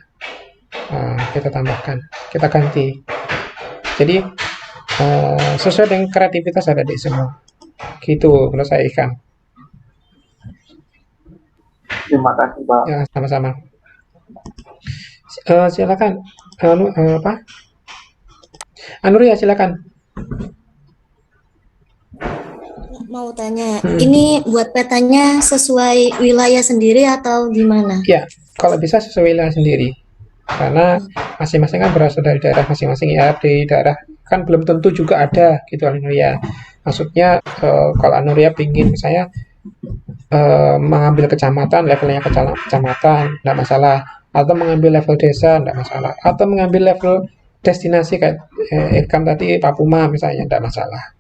Kita tambahkan, kita ganti. Jadi sesuai dengan kreativitas ada di semua. Gitu menurut saya Ikan. Terima kasih Pak. Ya, sama-sama. Silakan. Anuria silakan. Mau tanya, ini buat petanya sesuai wilayah sendiri atau gimana? Ya, kalau bisa sesuai wilayah sendiri. karena masing-masing kan berasal dari daerah masing-masing ya. Di daerah kan belum tentu juga ada gitu Anuria. Maksudnya kalau Anuria pingin misalnya mengambil kecamatan, levelnya kecamatan, tidak masalah. Atau mengambil level desa, tidak masalah. Atau mengambil level destinasi kayak Ekam tadi, Papuma misalnya, tidak masalah.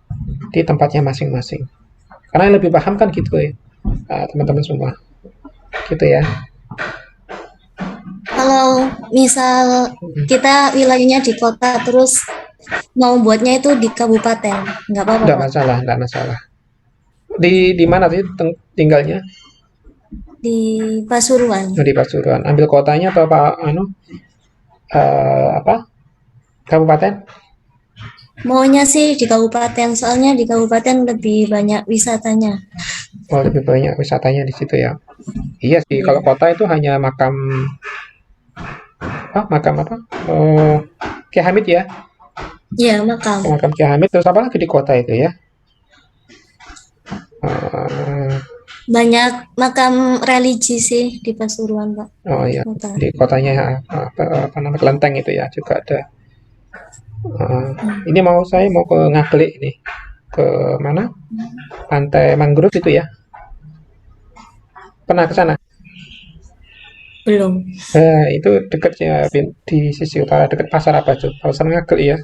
Di tempatnya masing-masing. Karena yang lebih paham kan gitu ya, teman-teman semua. Gitu ya. Kalau misal kita wilayahnya di kota terus mau buatnya itu di kabupaten, nggak apa-apa, Tidak Pak? masalah, tidak masalah. Di mana sih tinggalnya? Di Pasuruan. Di Pasuruan. Ambil kotanya atau apa? Apa? Kabupaten? Maunya sih di kabupaten, soalnya di kabupaten lebih banyak wisatanya. Oh, lebih banyak wisatanya di situ ya. Iya sih, kalau Iya, kota itu hanya makam makam apa? Oh, Kiai Hamid ya. iya makam. Makam Kiai Hamid terus apa lagi di kota itu ya? Eh, Banyak makam religi sih di Pasuruan, Pak. oh iya, Kota. di kotanya apa namanya Kelenteng itu ya juga ada. Ini saya mau ke Ngaglik ini. Ke mana? Pantai Mangrove itu ya. Pernah ke sana? Belum. Itu dekatnya di sisi utara dekat pasar apa tuh? Pasar Ngaglik ya.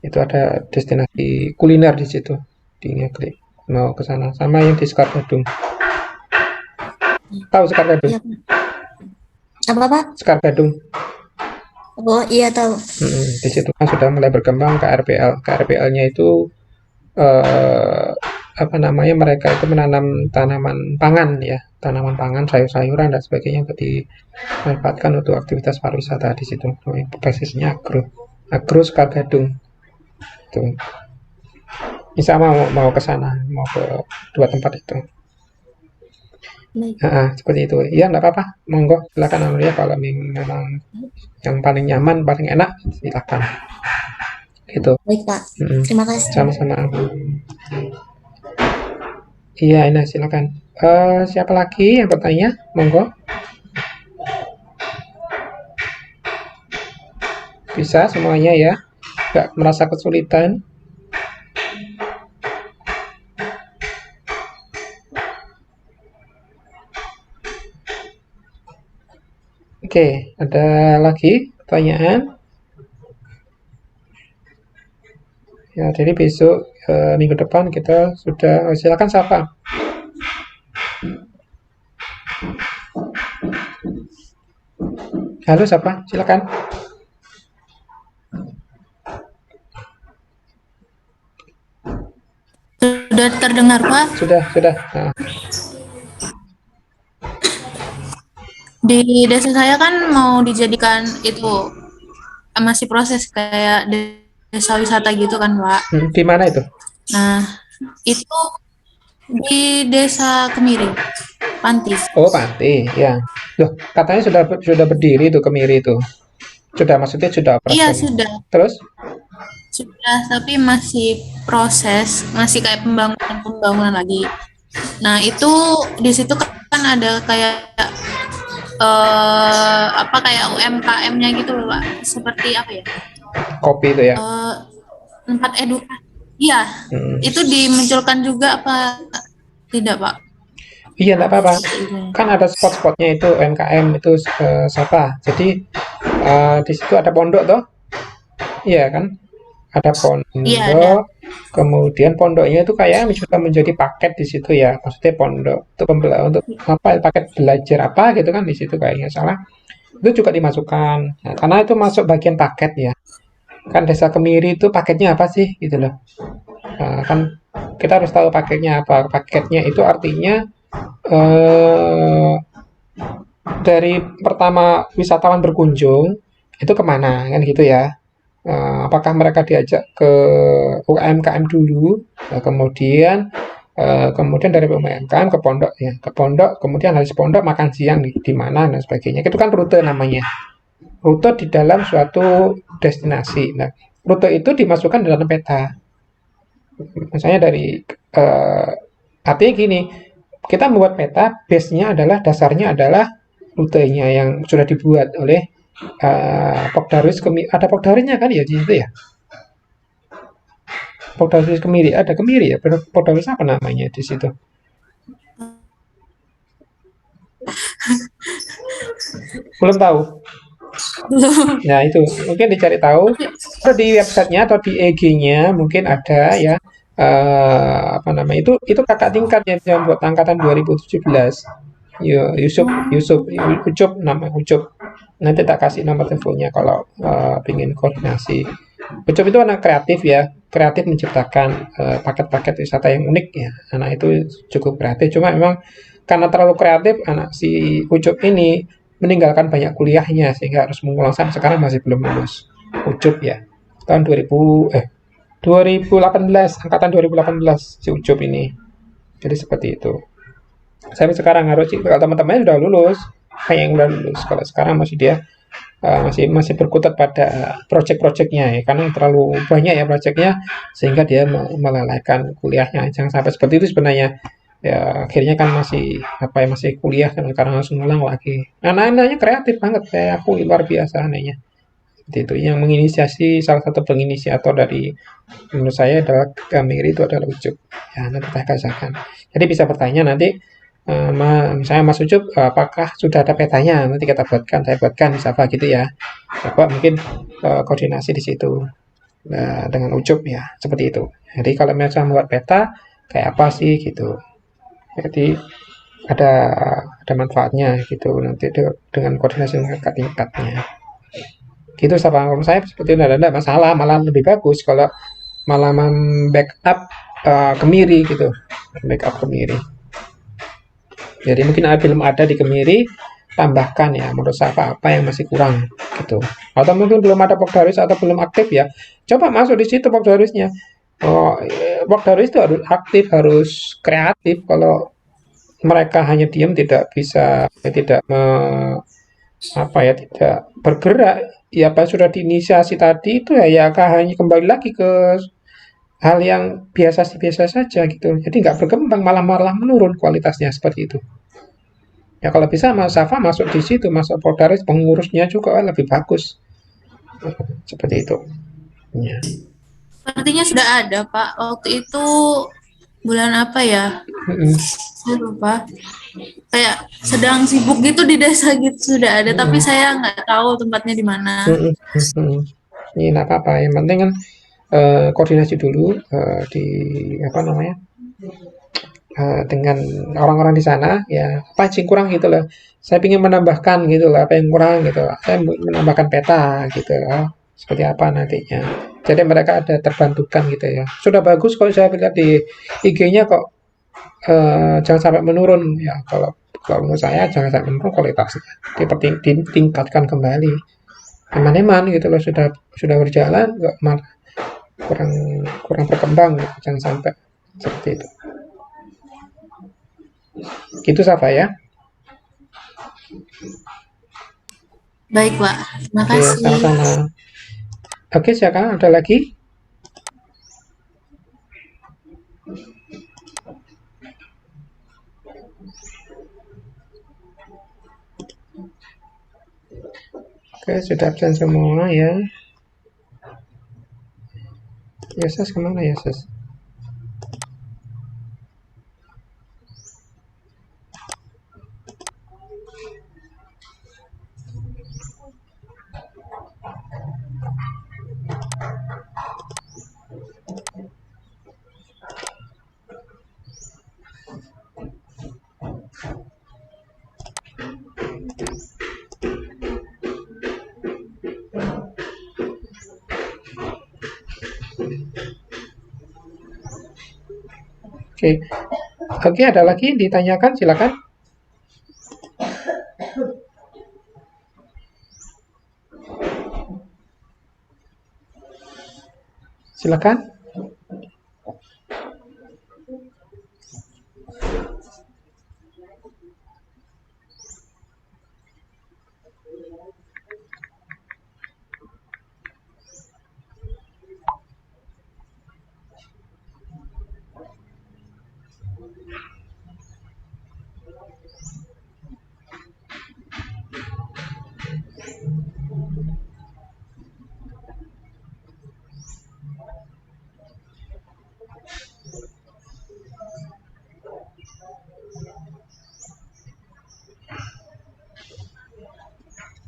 Itu ada destinasi kuliner di situ di Ngaglik. Mau ke sana sama yang di Sekar Gadung. Tahu Sekar Gadung? Iya, Pak. Apa, Pak? Sekar Gadung. Oh, iya tahu. Di situ kan sudah mulai berkembang KRPL. KRPL-nya itu apa namanya mereka itu menanam tanaman pangan ya, tanaman pangan, sayur-sayuran dan sebagainya untuk dimanfaatkan untuk aktivitas pariwisata di situ. Basisnya agro Sekar Gadung. Tuh. Bisa mau ke sana, mau ke dua tempat itu. Baik, Seperti itu. Iya, enggak apa-apa. Monggo, silakan Anuria kalau memang yang paling nyaman, paling enak, silakan. Gitu. baik, Pak. Mm-mm. Terima kasih. Sama-sama. Iya, Ina, silakan. Siapa lagi yang bertanya? Monggo. Bisa semuanya ya. Nggak merasa kesulitan. Oke, ada lagi pertanyaan? Ya, jadi besok minggu depan kita sudah silakan siapa? Halo siapa? Silakan. Sudah terdengar, Pak? Sudah. Nah, Di desa saya kan mau dijadikan itu masih proses kayak desa wisata gitu kan, Pak. di mana itu? Nah, itu di Desa Kemiri, Panti. Oh, Panti, ya. Loh, katanya sudah berdiri itu Kemiri itu. Maksudnya sudah Iya, operasional. Terus? sudah, tapi masih proses, masih kayak pembangunan lagi. Nah, itu di situ kan ada kayak apa kayak UMKM-nya gitu loh, Pak. Seperti apa ya? Kopi itu ya. Tempat edukasi. Iya, itu dimunculkan juga apa tidak, Pak? Iya, enggak apa-apa. Kan ada spot-spotnya itu UMKM itu siapa. Jadi di situ ada pondok toh? Iya kan? Ada pondok. Iya, ada. Kemudian pondoknya itu kayak sudah menjadi paket di situ ya. Maksudnya pondok untuk apa paket belajar apa gitu kan di situ kayaknya salah. Itu juga dimasukkan. Nah, karena itu masuk bagian paket ya. Kan Desa Kemiri itu paketnya apa sih gitu loh. Kan kita harus tahu paketnya apa. Paketnya itu artinya dari pertama wisatawan berkunjung itu kemana kan gitu ya. Apakah mereka diajak ke UMKM dulu, kemudian dari UMKM ke pondok ya, ke pondok, kemudian habis pondok makan siang di mana dan sebagainya. Itu kan rute namanya. Rute di dalam suatu destinasi. Nah, rute itu dimasukkan dalam peta. Misalnya artinya gini, kita membuat peta, base-nya adalah dasarnya adalah rutenya yang sudah dibuat oleh Pokdaris Kemiri, ada Pokdarisnya kan ya di situ ya. Pokdaris Kemiri, ada Kemiri ya. Pokdaris apa namanya di situ? Belum tahu. Belum. Nah, itu mungkin dicari tahu atau di websitenya atau di EG-nya mungkin ada ya. Apa namanya itu kakak tingkatnya yang buat angkatan 2017. Yusuf Yusuf Ucup, nama Ucup. Nanti tak kasih nomor teleponnya kalau ingin koordinasi. Ucup itu anak kreatif ya, kreatif menciptakan paket-paket wisata yang unik ya. Anak itu cukup kreatif, cuma memang karena terlalu kreatif anak si Ucup ini meninggalkan banyak kuliahnya sehingga harus mengulang sampai sekarang masih belum lulus. Ucup ya. Tahun 2018, angkatan 2018 si Ucup ini. Jadi seperti itu. Sampai sekarang harus kalau teman-temannya sudah lulus, kayak yang udah lulus. Kalau sekarang masih dia masih berkutat pada project-projectnya ya, karena terlalu banyak ya projectnya sehingga dia melalaikan kuliahnya. Jangan sampai seperti itu sebenarnya. Ya akhirnya kan masih apa ya masih kuliah kan sekarang langsung ngulang lagi. Anak-anaknya kreatif banget kayak aku luar biasa anaknya. Seperti itu yang menginisiasi salah satu penginisiator dari menurut saya adalah Kamiri itu adalah Ucup. Ya nanti saya katakan. Jadi bisa bertanya nanti misalnya Mas Ucup, apakah sudah ada petanya? Nanti kita buatkan, saya buatkan, siapa gitu ya. Coba mungkin koordinasi di situ dengan Ucup ya, seperti itu. Jadi kalau misalnya membuat peta, kayak apa sih gitu. Jadi ada manfaatnya gitu nanti dengan koordinasi dengan kakak tingkatnya. Gitu sama saya seperti itu ada masalah, malah lebih bagus kalau malah membackup Kemiri gitu, backup Kemiri. Jadi mungkin belum ada di Kemiri, tambahkan ya menurut saya apa yang masih kurang gitu. Atau mungkin belum ada Pokdaris atau belum aktif ya, coba masuk di situ Pokdarisnya. Pokdaris itu harus aktif, harus kreatif. Kalau mereka hanya diam tidak bisa tidak tidak bergerak ya apa sudah diinisiasi tadi itu ya hanya kembali lagi ke hal yang biasa saja gitu jadi nggak berkembang malah menurun kualitasnya seperti itu ya kalau bisa Mas Safa masuk di situ masuk Poldaris pengurusnya juga lebih bagus seperti itu ya. Sepertinya sudah ada, Pak. Waktu itu bulan apa ya? Saya lupa. Kayak sedang sibuk gitu di desa gitu sudah ada, tapi saya nggak tahu tempatnya di mana. Ini nggak apa-apa yang penting kan koordinasi dulu di apa namanya dengan orang-orang di sana ya apa sih kurang gitu loh saya ingin menambahkan gitu loh apa yang kurang gitu saya menambahkan peta gitu seperti apa nantinya jadi mereka ada terbantukan gitu ya sudah bagus kalau saya lihat di IG-nya kok jangan sampai menurun ya kalau menurut saya jangan sampai menurun kualitasnya ditingkatkan kembali eman-eman gitu loh sudah berjalan kok malah kurang berkembang gitu. Jangan sampai seperti itu gitu Safa ya. Baik, Pak. Terima Oke, kasih. sama-sama. Oke, silakan ada lagi? Oke, sudah absen semua ya. Yesus kemana Yesus? Oke, oke ada lagi ditanyakan silakan. Silakan.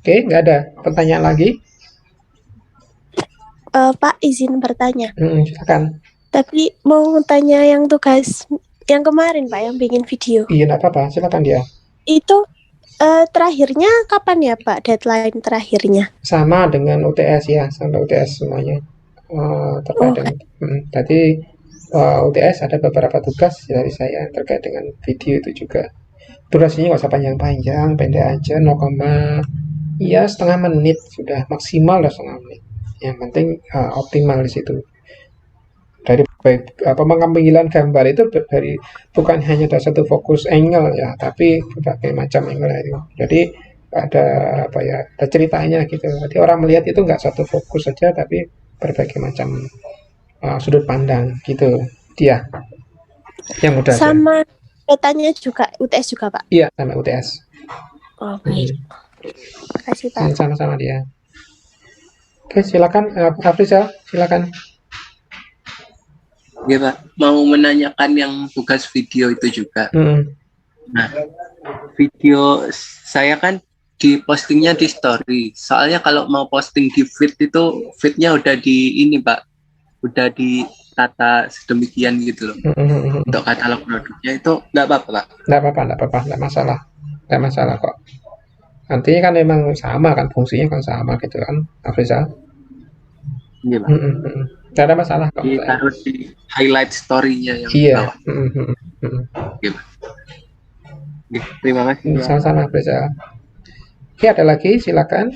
Oke, nggak ada pertanyaan lagi? Pak, izin bertanya. Silakan. Tapi mau tanya yang tugas yang kemarin, Pak, yang bikin video. Iya, nggak apa-apa. Silakan dia. Itu terakhirnya kapan ya, Pak? Deadline terakhirnya? Sama dengan UTS ya, sama UTS semuanya. Terkait dengan tadi UTS ada beberapa tugas dari saya terkait dengan video itu juga. Durasinya nggak usah panjang-panjang, pendek aja, 0, setengah menit sudah maksimal lah setengah menit. Yang penting optimal di situ. Dari pengambilan gambar itu dari bukan hanya ada satu fokus angle ya, tapi berbagai macam angle itu. Jadi ada ada ceritanya gitu. Jadi orang melihat itu nggak satu fokus saja, tapi berbagai macam sudut pandang gitu. Dia yang mudah. Sama datanya juga UTS juga, Pak? Iya, sama UTS. Oh, baik. Terima kasih, Pak. Sama-sama dia. Oke, silakan Afrizal, silakan. Ya Pak, mau menanyakan yang tugas video itu juga. Nah, video saya kan di postingnya di story. Soalnya kalau mau posting di feed itu feednya udah di ini Pak, udah ditata sedemikian gitu loh. Untuk katalog produknya itu nggak apa-apa Pak? Nggak apa-apa, nggak masalah kok. Nanti kan memang sama kan, fungsinya kan sama gitu kan, Afrizal. Iya Pak. Nggak ada masalah kok. Ditaruh di highlight story-nya yang bawah. Oke, Pak. Terima kasih. Sama-sama Afrizal. Oke, ada lagi, silakan.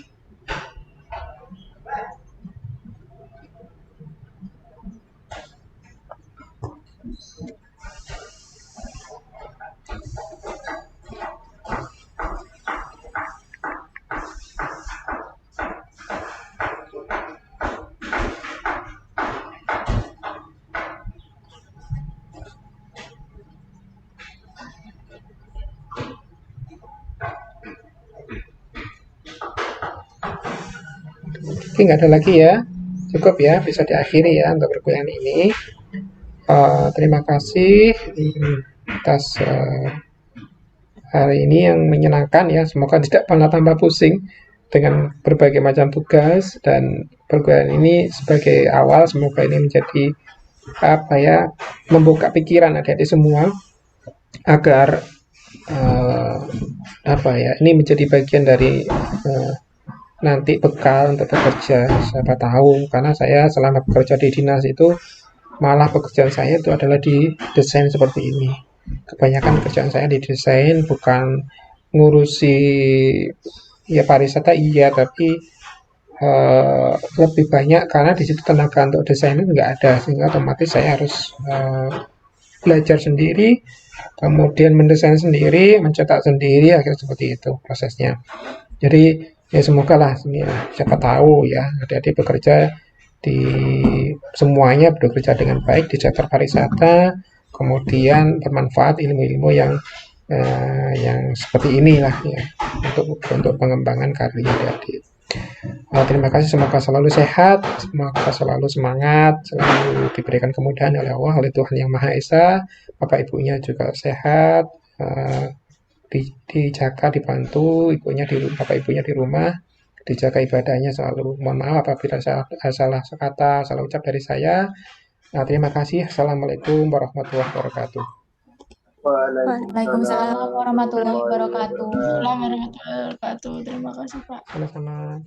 Oke, nggak ada lagi ya. Cukup ya, bisa diakhiri ya untuk perkuliahan ini. Terima kasih atas hari ini yang menyenangkan ya. Semoga tidak pernah tambah pusing dengan berbagai macam tugas, dan perkuliahan ini sebagai awal semoga ini menjadi membuka pikiran adik-adik semua agar ini menjadi bagian dari nanti bekal untuk bekerja. Siapa tahu, karena saya selama bekerja di dinas itu malah pekerjaan saya itu adalah di desain seperti ini. Kebanyakan pekerjaan saya di desain, bukan ngurusi ya pariwisata iya, tapi lebih banyak karena di situ tenaga untuk desain itu nggak ada, sehingga otomatis saya harus belajar sendiri, kemudian mendesain sendiri, mencetak sendiri, akhirnya seperti itu prosesnya. Jadi ya semoga lah siapa tahu ya adik-adik bekerja di semuanya bekerja dengan baik di sektor pariwisata, kemudian bermanfaat ilmu-ilmu yang seperti inilah ya untuk pengembangan karir adik-adik. Terima kasih, semoga selalu sehat, semoga selalu semangat, selalu diberikan kemudahan oleh Allah, oleh Tuhan Yang Maha Esa. Bapak ibunya juga sehat, dijaga, dibantu bapak ibunya di rumah, dijaga ibadahnya selalu. Mohon maaf apabila salah kata, salah ucap dari saya. Terima kasih. Assalamualaikum warahmatullahi wabarakatuh. Waalaikumsalam warahmatullahi wabarakatuh. Terima kasih Pak. Sama-sama.